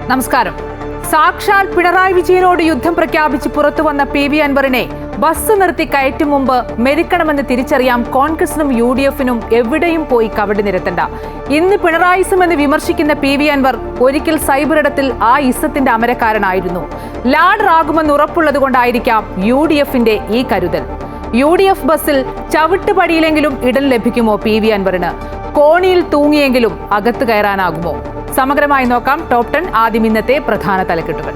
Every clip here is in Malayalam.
നമസ്കാരം. സാക്ഷാൽ പിണറായി വിജയനോട് യുദ്ധം പ്രഖ്യാപിച്ച് പുറത്തുവന്ന PV അൻവറിനെ ബസ് നിർത്തി കയറ്റും മുമ്പ് മെരുക്കണമെന്ന് തിരിച്ചറിയാം കോൺഗ്രസിനും UDF-നും എവിടെയും പോയി കവടി നിരത്തണ്ട. ഇന്ന് പിണറായിസം എന്ന് വിമർശിക്കുന്ന PV അൻവർ ഒരിക്കൽ സൈബറിടത്തിൽ ആ ഇസത്തിന്റെ അമരക്കാരനായിരുന്നു. ലാഡറാകുമെന്ന് ഉറപ്പുള്ളതുകൊണ്ടായിരിക്കാം UDF-ന്റെ ഈ കരുതൽ. UDF ബസ്സിൽ ചവിട്ടുപടിയിലെങ്കിലും ഇടം ലഭിക്കുമോ PV അൻവറിന്? കോണിയിൽ തൂങ്ങിയെങ്കിലും അകത്ത് കയറാനാകുമോ? സമഗ്രമായി നോക്കാം. ടോപ്പ് 10 ആദ്യം ഇന്നത്തെ പ്രധാന തലക്കെട്ടുകൾ.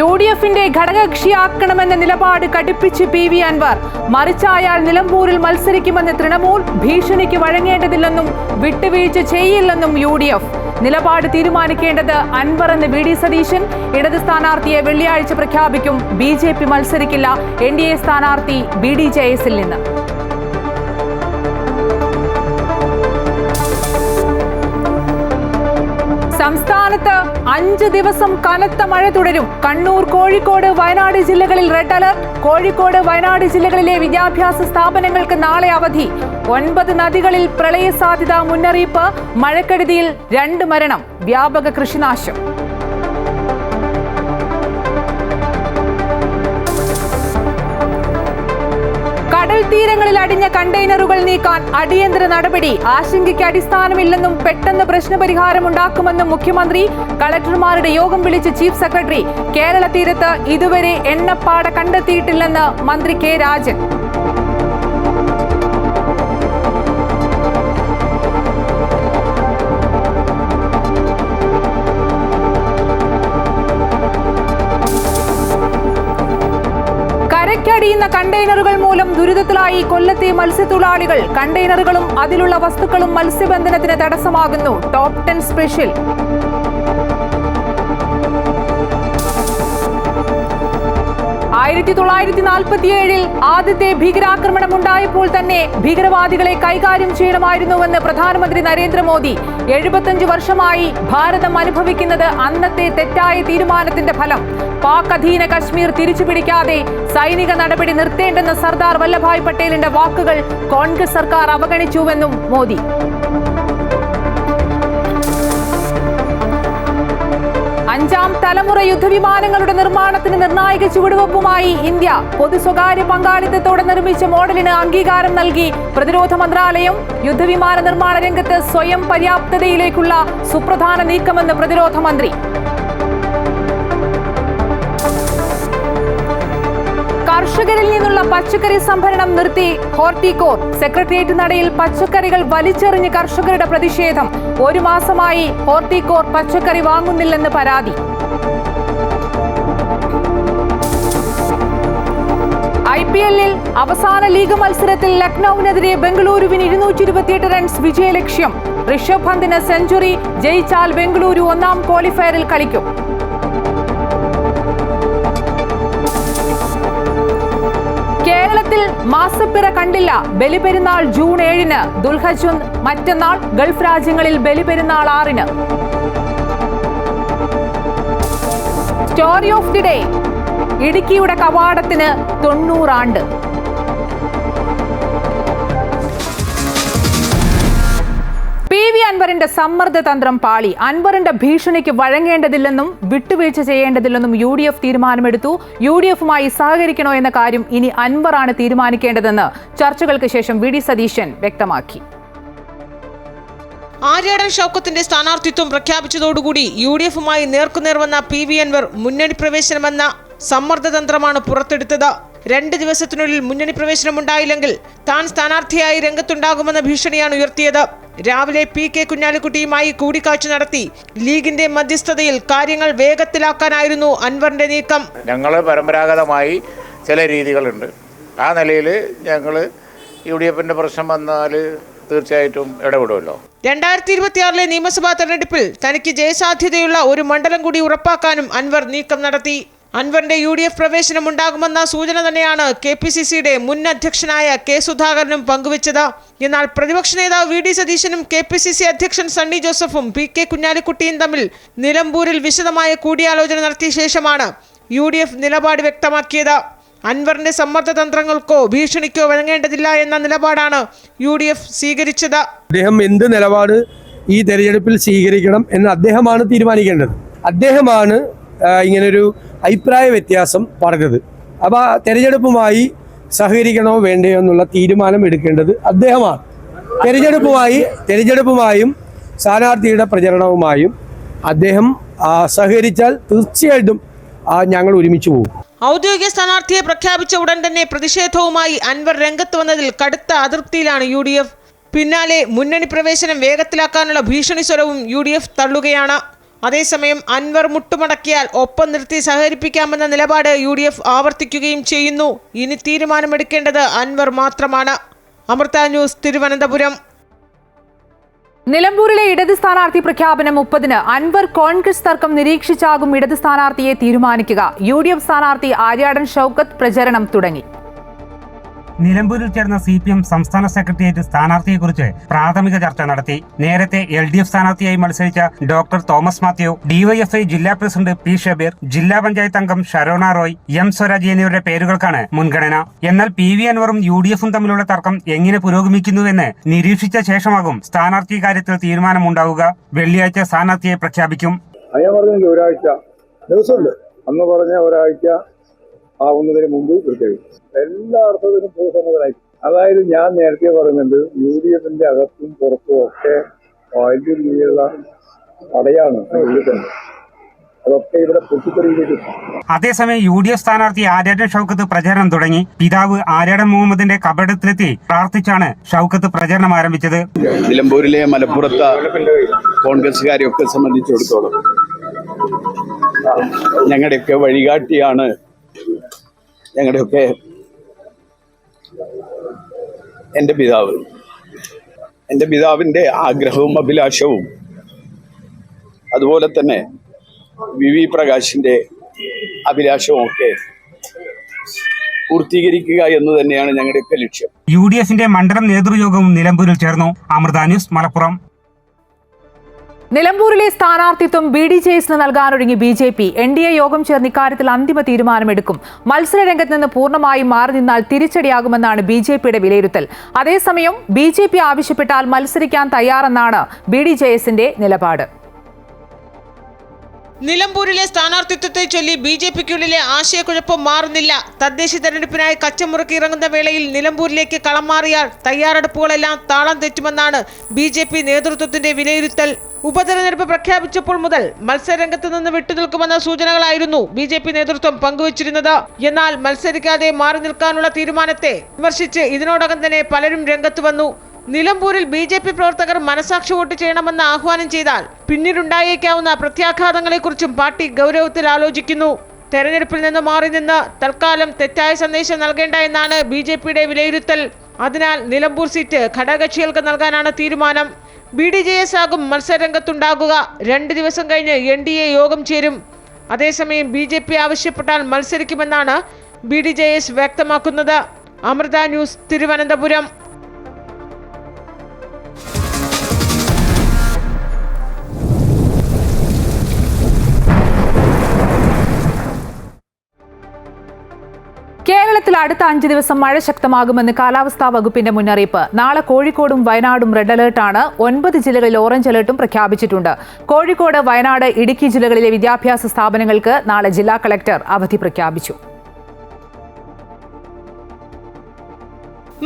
UDF-ന്റെ ഘടകകക്ഷിയാക്കണമെന്ന നിലപാട് കടുപ്പിച്ച് PV അൻവർ. മറിച്ചായാൽ നിലമ്പൂരിൽ മത്സരിക്കുമെന്ന് തൃണമൂൽ. ഭീഷണിക്ക് വഴങ്ങേണ്ടതില്ലെന്നും വിട്ടുവീഴ്ച ചെയ്യില്ലെന്നും UDF. നിലപാട് തീരുമാനിക്കേണ്ടത് അൻവർ എന്ന് VD സതീശൻ. ഇടത് സ്ഥാനാർത്ഥിയെ വെള്ളിയാഴ്ച പ്രഖ്യാപിക്കും. BJP മത്സരിക്കില്ല. NDA സ്ഥാനാർത്ഥി BDJS-ൽ നിന്ന്. സംസ്ഥാനത്ത് 5 ദിവസം കനത്ത മഴ തുടരും. കണ്ണൂർ, കോഴിക്കോട്, വയനാട് ജില്ലകളിൽ റെഡ് അലർട്ട്. കോഴിക്കോട്, വയനാട് ജില്ലകളിലെ വിദ്യാഭ്യാസ സ്ഥാപനങ്ങൾക്ക് നാളെ അവധി. 9 നദികളിൽ പ്രളയ സാധ്യതാ മുന്നറിയിപ്പ്. മഴക്കെടുതിയിൽ 2 മരണം. വ്യാപക കൃഷിനാശം. കടൽ തീരങ്ങളിൽ അടിഞ്ഞ കണ്ടെയ്നറുകൾ നീക്കാൻ അടിയന്തര നടപടി. ആശങ്കയ്ക്ക് അടിസ്ഥാനമില്ലെന്നും പെട്ടെന്ന് പ്രശ്നപരിഹാരം ഉണ്ടാക്കുമെന്നും മുഖ്യമന്ത്രി. കളക്ടർമാരുടെ യോഗം വിളിച്ച് ചീഫ് സെക്രട്ടറി. കേരള തീരത്ത് ഇതുവരെ എണ്ണപ്പാട കണ്ടെത്തിയിട്ടില്ലെന്ന് മന്ത്രി K. രാജൻ. കരയ്ക്കടിയുന്ന കണ്ടെയ്നറുകൾ മൂലം ദുരിതത്തിലായി കൊല്ലത്തെ മത്സ്യത്തൊഴിലാളികൾ. കണ്ടെയ്നറുകളും അതിലുള്ള വസ്തുക്കളും മത്സ്യബന്ധനത്തിന് തടസ്സമാകുന്നു. Top 10 special. ആദ്യത്തെ ഭീകരാക്രമണം ഉണ്ടായപ്പോൾ തന്നെ ഭീകരവാദികളെ കൈകാര്യം ചെയ്യണമായിരുന്നുവെന്ന് പ്രധാനമന്ത്രി നരേന്ദ്രമോദി. 75 വർഷമായി ഭാരതം അനുഭവിക്കുന്നത് അന്നത്തെ തെറ്റായ തീരുമാനത്തിന്റെ ഫലം. പാക് അധീന കശ്മീർ തിരിച്ചുപിടിക്കാതെ സൈനിക നടപടി നിർത്തേണ്ടെന്ന സർദാർ വല്ലഭായ് പട്ടേലിന്റെ വാക്കുകൾ കോൺഗ്രസ് സർക്കാർ അവഗണിച്ചുവെന്നും മോദി. അഞ്ചാം തലമുറ യുദ്ധവിമാനങ്ങളുടെ നിർമ്മാണത്തിന് നിർണായക ചുവടുവെപ്പുമായി ഇന്ത്യ. പൊതു സ്വകാര്യ പങ്കാളിത്തത്തോടെ നിർമ്മിച്ച മോഡലിന് അംഗീകാരം നൽകി പ്രതിരോധ മന്ത്രാലയം. യുദ്ധവിമാന നിർമ്മാണ രംഗത്ത് സ്വയം പര്യാപ്തതയിലേക്കുള്ള സുപ്രധാന നീക്കമെന്ന് പ്രതിരോധ മന്ത്രി. കർഷകരിൽ നിന്നുള്ള പച്ചക്കറി സംഭരണം നിർത്തി ഹോർട്ടികോർ. സെക്രട്ടേറിയറ്റ് നടയിൽ പച്ചക്കറികൾ വലിച്ചെറിഞ്ഞ് കർഷകരുടെ പ്രതിഷേധം. 1 മാസമായി ഹോർട്ടികോർ പച്ചക്കറി വാങ്ങുന്നില്ലെന്ന് പരാതി. IPL-ൽ അവസാന ലീഗ് മത്സരത്തിൽ ലക്നൌവിനെതിരെ ബംഗളൂരുവിന് 228 റൺസ് വിജയലക്ഷ്യം. ഋഷഭ് പന്തിന് സെഞ്ചുറി. ജയിച്ചാൽ ബംഗളൂരു 1-ാം ക്വാളിഫയറിൽ കളിക്കും. കേരളത്തിൽ മാസപ്പിറ കണ്ടില്ല. ബലിപെരുന്നാൾ ജൂൺ 7-ന്. ദുൽഹജ്ജ് മറ്റന്നാൾ. ഗൾഫ് രാജ്യങ്ങളിൽ ബലിപെരുന്നാൾ 6-ന്. Story of the day. ഇടുക്കിയുടെ കവാടത്തിന് 90 ആണ്ട്. PV അൻവറിന്റെ സമ്മർദ്ദ തന്ത്രം പാളി. അൻവറിന്റെ ഭീഷണിക്ക് വഴങ്ങേണ്ടതില്ലെന്നും വിട്ടുവീഴ്ച ചെയ്യേണ്ടതില്ലെന്നും UDF തീരുമാനമെടുത്തു. UDF-മായി സഹകരിക്കണോ എന്ന കാര്യം ഇനി അൻവറാണ് തീരുമാനിക്കേണ്ടതെന്ന് ചർച്ചകൾക്ക് ശേഷം VD സതീശൻ വ്യക്തമാക്കി. ആര്യാടൻ ഷൗക്കത്തിന്റെ സ്ഥാനാർത്ഥിത്വം പ്രഖ്യാപിച്ചതോടുകൂടി UDF-മായി നേർക്കുനേർ വന്ന PV അൻവർ മുന്നണി പ്രവേശനമെന്ന സമ്മർദ്ദതന്ത്രമാണ് പുറത്തെടുത്തത്. 2 ദിവസത്തിനുള്ളിൽ മുന്നണി പ്രവേശനമുണ്ടായില്ലെങ്കിൽ താൻ സ്ഥാനാർത്ഥിയായി രംഗത്തുണ്ടാകുമെന്ന ഭീഷണിയാണ് ഉയർത്തിയത്. രാവിലെ PK കുഞ്ഞാലിക്കുട്ടിയുമായി കൂടിക്കാഴ്ച നടത്തി ലീഗിന്റെ മധ്യസ്ഥതയിൽ കാര്യങ്ങൾ വേഗത്തിലാക്കാനായിരുന്നു അൻവറിന്റെ നീക്കം. ഞങ്ങൾ പരമ്പരാഗതമായി ചില രീതികളുണ്ട്. ആ നിലയിൽ ഞങ്ങൾ UDF-ന്റെ പ്രശ്നം വന്നാൽ തീർച്ചയായിട്ടും ഇടപെടുമല്ലോ. 2026 നിയമസഭാ തെരഞ്ഞെടുപ്പിൽ തനിക്ക് ജയസാധ്യതയുള്ള ഒരു മണ്ഡലം കൂടി ഉറപ്പാക്കാനും അൻവർ നീക്കം നടത്തി. അൻവറിന്റെ UDF പ്രവേശനം ഉണ്ടാകുമെന്ന സൂചന തന്നെയാണ് KPCC-യുടെ മുൻ അധ്യക്ഷനായ K. സുധാകരനും പങ്കുവച്ചത്. എന്നാൽ പ്രതിപക്ഷ നേതാവ് VD സതീശനും KPCC അധ്യക്ഷൻ സണ്ണി ജോസഫും PK കുഞ്ഞാലിക്കുട്ടിയും തമ്മിൽ നിലമ്പൂരിൽ വിശദമായ കൂടിയാലോചന നടത്തിയ ശേഷമാണ് UDF നിലപാട് വ്യക്തമാക്കിയത്. അൻവറിന്റെ സമ്മർദ്ദ തന്ത്രങ്ങൾക്കോ ഭീഷണിക്കോ വഴങ്ങേണ്ടതില്ല എന്ന നിലപാടാണ് UDF സ്വീകരിച്ചത്. അദ്ദേഹം എന്ത് നിലപാട് ഈ തെരഞ്ഞെടുപ്പിൽ സ്വീകരിക്കണം എന്ന് അദ്ദേഹമാണ് തീരുമാനിക്കേണ്ടത്. അദ്ദേഹമാണ് ഇങ്ങനൊരു അഭിപ്രായ വ്യത്യാസം പറഞ്ഞത്. അപ്പോൾ തെരഞ്ഞെടുപ്പുമായി സഹകരിക്കണോ വേണ്ടയോ എന്നുള്ള തീരുമാനം എടുക്കേണ്ടത് അദ്ദേഹമാണ്. തെരഞ്ഞെടുപ്പുമായും സ്ഥാനാർത്ഥിയുടെ പ്രചരണവുമായും അദ്ദേഹം സഹകരിച്ചാൽ തീർച്ചയായിട്ടും ഞങ്ങൾ ഒരുമിച്ച് പോകും. ഔദ്യോഗിക സ്ഥാനാർത്ഥിയെ പ്രഖ്യാപിച്ച ഉടൻ തന്നെ പ്രതിഷേധവുമായി അൻവർ രംഗത്ത് വന്നതിൽ കടുത്ത അതൃപ്തിയിലാണ് UDF. പിന്നാലെ മുന്നണി പ്രവേശനം വേഗത്തിലാക്കാനുള്ള ഭീഷണി സ്വരവും UDF തള്ളുകയാണ്. അതേസമയം അൻവർ മുട്ടുമടക്കിയാൽ ഒപ്പം നിർത്തി സഹകരിപ്പിക്കാമെന്ന നിലപാട് UDF ആവർത്തിക്കുകയും ചെയ്യുന്നു. ഇനി തീരുമാനമെടുക്കേണ്ടത് അൻവർ മാത്രമാണ്. അമൃത ന്യൂസ്, തിരുവനന്തപുരം. നിലമ്പൂരിലെ ഇടത് സ്ഥാനാർത്ഥി പ്രഖ്യാപനം 30-ന്. അൻവർ കോൺഗ്രസ് തർക്കം നിരീക്ഷിച്ചാകും ഇടത് സ്ഥാനാർത്ഥിയെ തീരുമാനിക്കുക. UDF സ്ഥാനാർത്ഥി ആര്യാടൻ ഷൗക്കത്ത് പ്രചരണം തുടങ്ങി. നിലമ്പൂരിൽ ചേർന്ന CPM സംസ്ഥാന സെക്രട്ടേറിയറ്റ് സ്ഥാനാർത്ഥിയെക്കുറിച്ച് പ്രാഥമിക ചർച്ച നടത്തി. നേരത്തെ LDF സ്ഥാനാർത്ഥിയായി മത്സരിച്ച ഡോക്ടർ തോമസ് മാത്യു, DYFI ജില്ലാ പ്രസിഡന്റ് P ഷബീർ, ജില്ലാ പഞ്ചായത്ത് അംഗം ഷരോണ റോയ്, M സ്വരാജ് എന്നിവരുടെ പേരുകൾക്കാണ് മുൻഗണന. എന്നാൽ PV അൻവറും UDFും തമ്മിലുള്ള തർക്കം എങ്ങനെ പുരോഗമിക്കുന്നുവെന്ന് നിരീക്ഷിച്ച ശേഷമാകും സ്ഥാനാർത്ഥി കാര്യത്തിൽ തീരുമാനമുണ്ടാവുക. വെള്ളിയാഴ്ച സ്ഥാനാർത്ഥിയെ പ്രഖ്യാപിക്കും. ഒരാഴ്ച ദിവസമുണ്ട്, അന്ന് പറഞ്ഞ ഒരാഴ്ച ആവുന്നതിന് മുമ്പ് പ്രഖ്യാപിക്കും. എല്ലാ അർത്ഥത്തിനും പൊതുസമ്മതമായി. അതായത് ഞാൻ നേരത്തെ പറയുന്നുണ്ട്, UDFന്റെ അകത്തും പുറത്തും ഒക്കെ വലിയ രീതിയിലുള്ള തടയാണ് ഉള്ളിട്ടുണ്ട്. അതൊക്കെ ഇവിടെ പൊട്ടിത്തെറിയിലേക്ക്. അതേസമയം UDF സ്ഥാനാർത്ഥി ആര്യാടൻ ഷൗക്കത്ത് പ്രചരണം തുടങ്ങി. പിതാവ് ആര്യാടൻ മുഹമ്മദിന്റെ കബറിടത്തിലെത്തി പ്രാർത്ഥിച്ചാണ് ഷൗക്കത്ത് പ്രചരണം ആരംഭിച്ചത്. നിലമ്പൂരിലെ മലപ്പുറത്തെ കോൺഗ്രസുകാരെയൊക്കെ സംബന്ധിച്ചിടത്തോളം ഞങ്ങളുടെയൊക്കെ വഴികാട്ടിയാണ്. ഞങ്ങളുടെയൊക്കെ എൻ്റെ പിതാവിൻ്റെ ആഗ്രഹവും അഭിലാഷവും അതുപോലെ തന്നെ VV പ്രകാശിൻ്റെ അഭിലാഷവും ഒക്കെ പൂർത്തീകരിക്കുക എന്ന് തന്നെയാണ് ഞങ്ങളുടെയൊക്കെ ലക്ഷ്യം. UDFന്റെ മണ്ഡലം നേതൃയോഗവും നിലമ്പൂരിൽ ചേർന്നു. അമൃത ന്യൂസ്, മലപ്പുറം. നിലമ്പൂരിലെ സ്ഥാനാർത്ഥിത്വം BDJSന് നൽകാനൊരുങ്ങി BJP. NDA യോഗം ചേർന്ന് ഇക്കാര്യത്തിൽ അന്തിമ തീരുമാനമെടുക്കും. മത്സര രംഗത്ത് നിന്ന് പൂർണ്ണമായും മാറി നിന്നാൽ തിരിച്ചടിയാകുമെന്നാണ് BJPയുടെ വിലയിരുത്തൽ. അതേസമയം BJP ആവശ്യപ്പെട്ടാൽ മത്സരിക്കാൻ തയ്യാറെന്നാണ് BDJSന്റെ നിലപാട്. നിലമ്പൂരിലെ സ്ഥാനാർത്ഥിത്വത്തെ ചൊല്ലി BJPക്കുള്ളിലെ ആശയക്കുഴപ്പം മാറുന്നില്ല. തദ്ദേശ തെരഞ്ഞെടുപ്പിനായി കച്ചമുറുക്കി ഇറങ്ങുന്ന വേളയിൽ നിലമ്പൂരിലേക്ക് കളം മാറിയാൽ തയ്യാറെടുപ്പുകളെല്ലാം താളം തെറ്റുമെന്നാണ് BJP നേതൃത്വത്തിന്റെ വിലയിരുത്തൽ. ഉപതെരഞ്ഞെടുപ്പ് പ്രഖ്യാപിച്ചപ്പോൾ മുതൽ മത്സരരംഗത്ത് നിന്ന് വിട്ടുനിൽക്കുമെന്ന സൂചനകളായിരുന്നു BJP നേതൃത്വം പങ്കുവച്ചിരുന്നത്. എന്നാൽ മത്സരിക്കാതെ മാറി നിൽക്കാനുള്ള തീരുമാനത്തെ വിമർശിച്ച് ഇതിനോടകം തന്നെ പലരും രംഗത്ത് വന്നു. നിലമ്പൂരിൽ BJP പ്രവർത്തകർ മനസാക്ഷി വോട്ട് ചെയ്യണമെന്ന് ആഹ്വാനം ചെയ്താൽ പിന്നീടുണ്ടായേക്കാവുന്ന പ്രത്യാഘാതങ്ങളെക്കുറിച്ചും പാർട്ടി ഗൗരവത്തിൽ ആലോചിക്കുന്നു. തെരഞ്ഞെടുപ്പിൽ നിന്ന് മാറി നിന്ന് തൽക്കാലം തെറ്റായ സന്ദേശം നൽകേണ്ട എന്നാണ് BJPയുടെ വിലയിരുത്തൽ. അതിനാൽ നിലമ്പൂർ സീറ്റ് ഘടകകക്ഷികൾക്ക് നൽകാനാണ് തീരുമാനം. BDJS ആകും മത്സരരംഗത്തുണ്ടാകുക. 2 ദിവസം കഴിഞ്ഞ് NDA യോഗം ചേരും. അതേസമയം BJP ആവശ്യപ്പെട്ടാൽ മത്സരിക്കുമെന്നാണ് BDJS വ്യക്തമാക്കുന്നത്. അമൃത ന്യൂസ്, തിരുവനന്തപുരം. കേരളത്തിൽ അടുത്ത 5 ദിവസം മഴ ശക്തമാകുമെന്ന് കാലാവസ്ഥാ വകുപ്പിന്റെ മുന്നറിയിപ്പ്. നാളെ കോഴിക്കോടും വയനാടും റെഡ് അലർട്ടാണ്. 9 ജില്ലകളിൽ ഓറഞ്ച് അലർട്ടും പ്രഖ്യാപിച്ചിട്ടുണ്ട്. കോഴിക്കോട്, വയനാട്, ഇടുക്കി ജില്ലകളിലെ വിദ്യാഭ്യാസ സ്ഥാപനങ്ങൾക്ക് നാളെ ജില്ലാ കളക്ടർ അവധി പ്രഖ്യാപിച്ചു.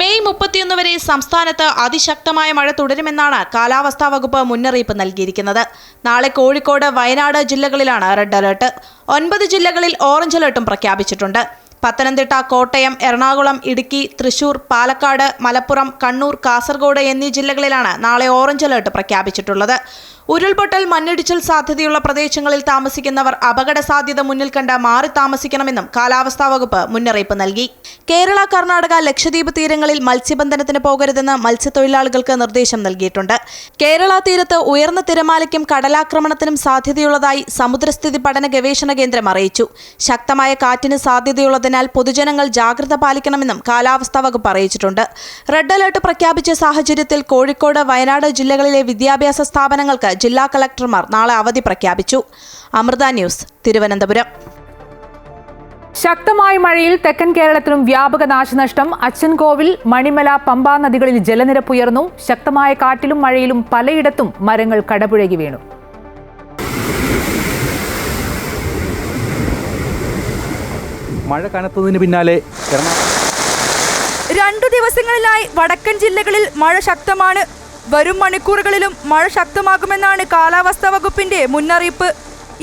മെയ് 31 വരെ സംസ്ഥാനത്ത് അതിശക്തമായ മഴ തുടരുമെന്നാണ് കാലാവസ്ഥാ വകുപ്പ് മുന്നറിയിപ്പ് നൽകിയിരിക്കുന്നത്. നാളെ കോഴിക്കോട്, വയനാട് ജില്ലകളിലാണ് റെഡ് അലർട്ട്. 9 ജില്ലകളിൽ ഓറഞ്ച് അലർട്ടും പ്രഖ്യാപിച്ചിട്ടുണ്ട്. പത്തനംതിട്ട, കോട്ടയം, എറണാകുളം, ഇടുക്കി, തൃശൂർ, പാലക്കാട്, മലപ്പുറം, കണ്ണൂർ, കാസർഗോഡ് എന്നീ ജില്ലകളിലാണ് നാളെ ഓറഞ്ച് അലർട്ട് പ്രഖ്യാപിച്ചിട്ടുള്ളത്. ഉരുൾപൊട്ടൽ, മണ്ണിടിച്ചിൽ സാധ്യതയുള്ള പ്രദേശങ്ങളിൽ താമസിക്കുന്നവർ അപകട സാധ്യത മുന്നിൽ കണ്ട് മാറി താമസിക്കണമെന്നും കാലാവസ്ഥാ വകുപ്പ് മുന്നറിയിപ്പ് നൽകി. കേരള, കർണാടക, ലക്ഷദ്വീപ് തീരങ്ങളിൽ മത്സ്യബന്ധനത്തിന് പോകരുതെന്ന് മത്സ്യത്തൊഴിലാളികൾക്ക് നിർദ്ദേശം നൽകിയിട്ടുണ്ട്. കേരള തീരത്ത് ഉയർന്ന തിരമാലയ്ക്കും കടലാക്രമണത്തിനും സാധ്യതയുള്ളതായി സമുദ്രസ്ഥിതി പഠന ഗവേഷണ കേന്ദ്രം അറിയിച്ചു. ശക്തമായ കാറ്റിന് സാധ്യതയുള്ളതിനാൽ പൊതുജനങ്ങൾ ജാഗ്രത പാലിക്കണമെന്നും കാലാവസ്ഥാ വകുപ്പ് അറിയിച്ചിട്ടുണ്ട്. റെഡ് അലർട്ട് പ്രഖ്യാപിച്ച സാഹചര്യത്തിൽ കോഴിക്കോട്, വയനാട് ജില്ലകളിലെ വിദ്യാഭ്യാസ സ്ഥാപനങ്ങൾക്ക് ജില്ലാ കളക്ടർമാർ നാളെ അവധി പ്രഖ്യാപിച്ചു. അമൃത ന്യൂസ്, തിരുവനന്തപുരം. ശക്തമായ മഴയിൽ തെക്കൻ കേരളത്തിലും വ്യാപക നാശനഷ്ടം. അച്ചൻകോവിൽ, മണിമല, പമ്പാ നദികളിൽ ജലനിരപ്പ് ഉയർന്നു. ശക്തമായ കാറ്റിലും മഴയിലും പലയിടത്തും മരങ്ങൾ കടപുഴകി വീണു. മഴ കനത്തതിന് പിന്നാലെ 2 ദിവസങ്ങളിലായി വടക്കൻ ജില്ലകളിൽ മഴ ശക്തമാണ്. വരും മണിക്കൂറുകളിലും മഴ ശക്തമാകുമെന്നാണ് കാലാവസ്ഥാ വകുപ്പിന്റെ മുന്നറിയിപ്പ്.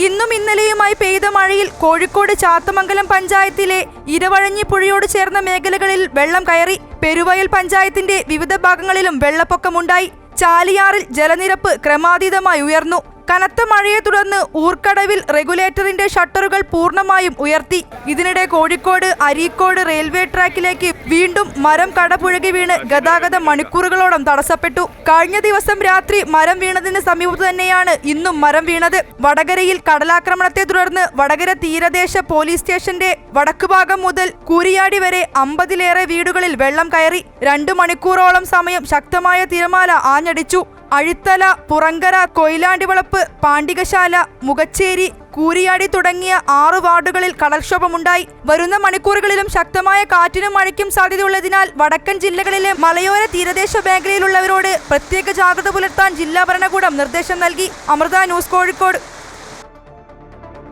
ഇന്നും ഇന്നലെയുമായി പെയ്ത മഴയിൽ കോഴിക്കോട് ചാത്തമംഗലം പഞ്ചായത്തിലെ ഇരവഴഞ്ഞി പുഴയോട് ചേർന്ന മേഖലകളിൽ വെള്ളം കയറി. പെരുവയൽ പഞ്ചായത്തിന്റെ വിവിധ ഭാഗങ്ങളിലും വെള്ളപ്പൊക്കമുണ്ടായി. ചാലിയാറിൽ ജലനിരപ്പ് ക്രമാതീതമായി ഉയർന്നു. കനത്ത മഴയെ തുടർന്ന് ഊർക്കടവിൽ റെഗുലേറ്ററിന്റെ ഷട്ടറുകൾ പൂർണ്ണമായും ഉയർത്തി. ഇതിനിടെ കോഴിക്കോട് അരീക്കോട് റെയിൽവേ ട്രാക്കിലേക്ക് വീണ്ടും മരം കടപുഴകി വീണ് ഗതാഗതം മണിക്കൂറുകളോളം തടസ്സപ്പെട്ടു. കഴിഞ്ഞ ദിവസം രാത്രി മരം വീണതിന് സമീപത്ത് തന്നെയാണ് ഇന്നും മരം വീണത്. വടകരയിൽ കടലാക്രമണത്തെ തുടർന്ന് വടകര തീരദേശ പോലീസ് സ്റ്റേഷന്റെ വടക്കുഭാഗം മുതൽ കൂരിയാടി വരെ 50-ലേറെ വീടുകളിൽ വെള്ളം കയറി. 2 മണിക്കൂറോളം സമയം ശക്തമായ തിരമാല ആഞ്ഞടിച്ചു. അഴിത്തല, പുറങ്കര, കൊയിലാണ്ടിവളപ്പ്, പാണ്ടികശാല, മുഖച്ചേരി, കൂരിയാടി തുടങ്ങിയ 6 വാർഡുകളിൽ കടൽക്ഷോഭമുണ്ടായി. വരുന്ന മണിക്കൂറുകളിലും ശക്തമായ കാറ്റിനും മഴയ്ക്കും സാധ്യതയുള്ളതിനാൽ വടക്കൻ ജില്ലകളിലെ മലയോര തീരദേശ മേഖലയിലുള്ളവരോട് പ്രത്യേക ജാഗ്രത പുലർത്താൻ ജില്ലാ ഭരണകൂടം നിർദ്ദേശം നൽകി. അമൃത ന്യൂസ്, കോഴിക്കോട്.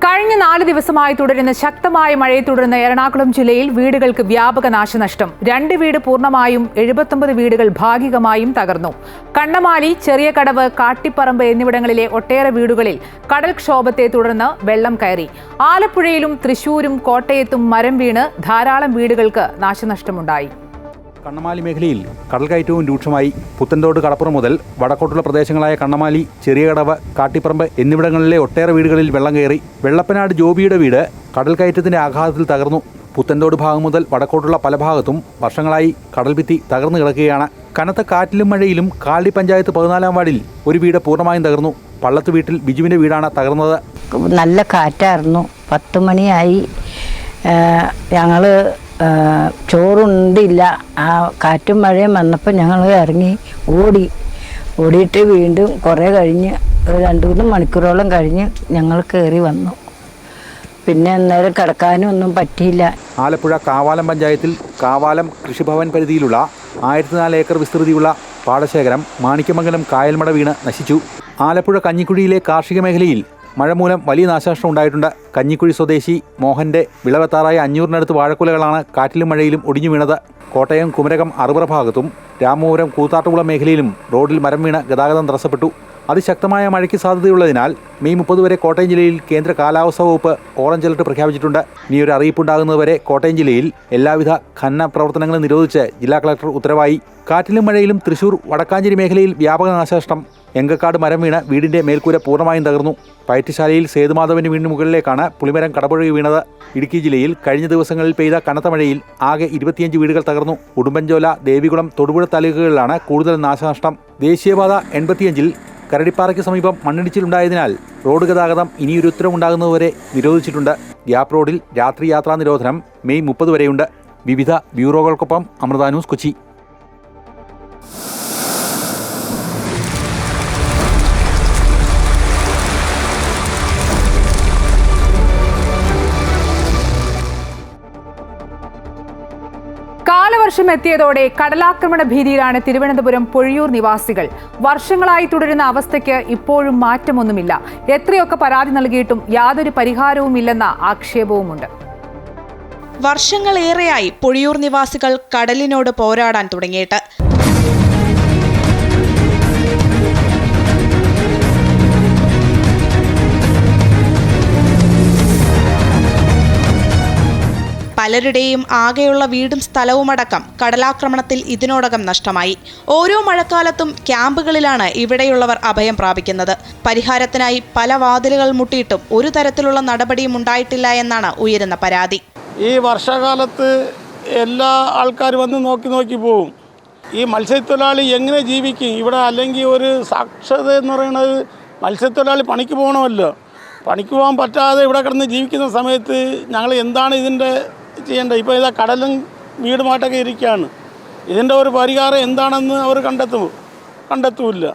കഴിഞ്ഞ 4 ദിവസമായി തുടരുന്ന ശക്തമായ മഴയെ തുടർന്ന് എറണാകുളം ജില്ലയിൽ വീടുകൾക്ക് വ്യാപക നാശനഷ്ടം. 2 വീട് പൂർണ്ണമായും 79 വീടുകൾ ഭാഗികമായും തകർന്നു. കണ്ണമാലി, ചെറിയ കടവ്, കാട്ടിപ്പറമ്പ് എന്നിവിടങ്ങളിലെ ഒട്ടേറെ വീടുകളിൽ കടൽക്ഷോഭത്തെ തുടർന്ന് വെള്ളം കയറി. ആലപ്പുഴയിലും തൃശൂരും കോട്ടയത്തും മരം വീണ് ധാരാളം വീടുകൾക്ക് നാശനഷ്ടമുണ്ടായി. കണ്ണമാലി മേഖലയിൽ കടൽക്കയറ്റവും രൂക്ഷമായി. പുത്തൻതോട് കടപ്പുറം മുതൽ വടക്കോട്ടുള്ള പ്രദേശങ്ങളായ കണ്ണമാലി, ചെറിയകടവ്, കാട്ടിപ്പറമ്പ് എന്നിവിടങ്ങളിലെ ഒട്ടേറെ വീടുകളിൽ വെള്ളം കയറി. വെള്ളപ്പനാട് ജോബിയുടെ വീട് കടൽക്കയറ്റത്തിന്റെ ആഘാതത്തിൽ തകർന്നു. പുത്തൻതോട് ഭാഗം മുതൽ വടക്കോട്ടുള്ള പല ഭാഗത്തും വർഷങ്ങളായി കടൽഭിത്തി തകർന്നു കിടക്കുകയാണ്. കനത്ത കാറ്റിലും മഴയിലും കാലടി പഞ്ചായത്ത് 14-ാം വാർഡിൽ ഒരു വീട് പൂർണ്ണമായും തകർന്നു. പള്ളത്ത് വീട്ടിൽ ബിജുവിന്റെ വീടാണ് തകർന്നത്. നല്ല കാറ്റായിരുന്നു. 10 മണിയായി. ഞങ്ങൾ ചോറുണ്ടില്ല. ആ കാറ്റും മഴയും വന്നപ്പോൾ ഞങ്ങൾ ഇറങ്ങി ഓടിയിട്ട് വീണ്ടും കുറേ കഴിഞ്ഞ് 2-3 മണിക്കൂറോളം കഴിഞ്ഞ് ഞങ്ങൾ കയറി വന്നു. പിന്നെ അന്നേരം കിടക്കാനും ഒന്നും പറ്റിയില്ല. ആലപ്പുഴ കാവാലം പഞ്ചായത്തിൽ കാവാലം കൃഷിഭവൻ പരിധിയിലുള്ള 1004 ഏക്കർ വിസ്തൃതിയുള്ള പാടശേഖരം മാണിക്യമംഗലം കായൽമട വീണ് നശിച്ചു. ആലപ്പുഴ കഞ്ഞിക്കുഴിയിലെ കാർഷിക മേഖലയിൽ മഴ മൂലം വലിയ നാശനഷ്ടം ഉണ്ടായിട്ടുണ്ട്. കഞ്ഞിക്കുഴി സ്വദേശി മോഹന്റെ വിളവെത്താറായ 500-നടുത്ത് വാഴക്കുലകളാണ് കാറ്റിലും മഴയിലും ഒടിഞ്ഞു വീണത്. കോട്ടയം കുമരകം അറുപറ ഭാഗത്തും രാമപുരം കൂത്താട്ടുകുളം മേഖലയിലും റോഡിൽ മരം വീണ് ഗതാഗതം തടസ്സപ്പെട്ടു. അതിശക്തമായ മഴയ്ക്ക് സാധ്യതയുള്ളതിനാൽ മെയ് 30 വരെ കോട്ടയം ജില്ലയിൽ കേന്ദ്ര കാലാവസ്ഥാ വകുപ്പ് ഓറഞ്ച് അലർട്ട് പ്രഖ്യാപിച്ചിട്ടുണ്ട്. ഇനിയൊരു അറിയിപ്പുണ്ടാകുന്നതുവരെ കോട്ടയം ജില്ലയിൽ എല്ലാവിധ ഖനന പ്രവർത്തനങ്ങളും നിരോധിച്ച് ജില്ലാ കളക്ടർ ഉത്തരവായി. കാറ്റിലും മഴയിലും തൃശൂർ വടക്കാഞ്ചേരി മേഖലയിൽ വ്യാപക നാശനഷ്ടം. എങ്കക്കാട് മരം വീണ് വീടിന്റെ മേൽക്കൂര പൂർണ്ണമായും തകർന്നു. പയറ്റുശാലയിൽ സേതുമാധവന്റെ വീടിന് മുകളിലേക്കാണ് പുളിമരം കടപുഴകി വീണത്. ഇടുക്കി ജില്ലയിൽ കഴിഞ്ഞ ദിവസങ്ങളിൽ പെയ്ത കനത്ത മഴയിൽ ആകെ 25 വീടുകൾ തകർന്നു. ഉടുമ്പൻചോല, ദേവികുളം, തൊടുപുഴ താലൂക്കുകളിലാണ് കൂടുതൽ നാശനഷ്ടം. ദേശീയപാത 85-ൽ കരടിപ്പാറയ്ക്ക് സമീപം മണ്ണിടിച്ചിലുണ്ടായതിനാൽ റോഡ് ഗതാഗതം ഇനിയൊരു ഉത്തരവുണ്ടാകുന്നതുവരെ നിരോധിച്ചിട്ടുണ്ട്. ഗ്യാപ് റോഡിൽ രാത്രി യാത്രാ നിരോധനം മെയ് 30 വരെയുണ്ട്. വിവിധ ബ്യൂറോകൾക്കൊപ്പം അമൃത ന്യൂസ്, കൊച്ചി. കാലവർഷം എത്തിയതോടെ കടലാക്രമണ ഭീതിയിലാണ് തിരുവനന്തപുരം പൊഴിയൂർ നിവാസികൾ. വർഷങ്ങളായി തുടരുന്ന അവസ്ഥയ്ക്ക് ഇപ്പോഴും മാറ്റമൊന്നുമില്ല. എത്രയൊക്കെ പരാതി നൽകിയിട്ടും യാതൊരു പരിഹാരവുമില്ലെന്ന ആക്ഷേപവുമുണ്ട്. വർഷങ്ങളേറെയായി പൊഴിയൂർ നിവാസികൾ കടലിനോട് പോരാടാൻ തുടങ്ങിയിട്ട്. പലരുടെയും ആകെയുള്ള വീടും സ്ഥലവുമടക്കം കടലാക്രമണത്തിൽ ഇതിനോടകം നഷ്ടമായി. ഓരോ മഴക്കാലത്തും ക്യാമ്പുകളിലാണ് ഇവിടെയുള്ളവർ അഭയം പ്രാപിക്കുന്നത്. പരിഹാരത്തിനായി പല വാതിലുകൾ മുട്ടിയിട്ടും ഒരു തരത്തിലുള്ള നടപടിയും ഉണ്ടായിട്ടില്ല എന്നാണ് ഉയരുന്ന പരാതി. ഈ വർഷകാലത്ത് എല്ലാ ആൾക്കാരും വന്ന് നോക്കി പോകും. ഈ മത്സ്യത്തൊഴിലാളി എങ്ങനെ ജീവിക്കും ഇവിടെ? അല്ലെങ്കിൽ ഒരു സാക്ഷരത എന്ന് പറയുന്നത് മത്സ്യത്തൊഴിലാളി പണിക്ക് പോകണമല്ലോ. പണിക്ക് പോകാൻ പറ്റാതെ ഇവിടെ കിടന്ന് ജീവിക്കുന്ന സമയത്ത് ഞങ്ങൾ എന്താണ് ഇതിൻ്റെ ചെയ്യേണ്ടത്? ഇപ്പോൾ ഇതാ കടലും വീടുമായിട്ടൊക്കെ ഇരിക്കുകയാണ്. ഇതിൻ്റെ ഒരു പരിഹാരം എന്താണെന്ന് അവർ കണ്ടെത്തൂല്ല.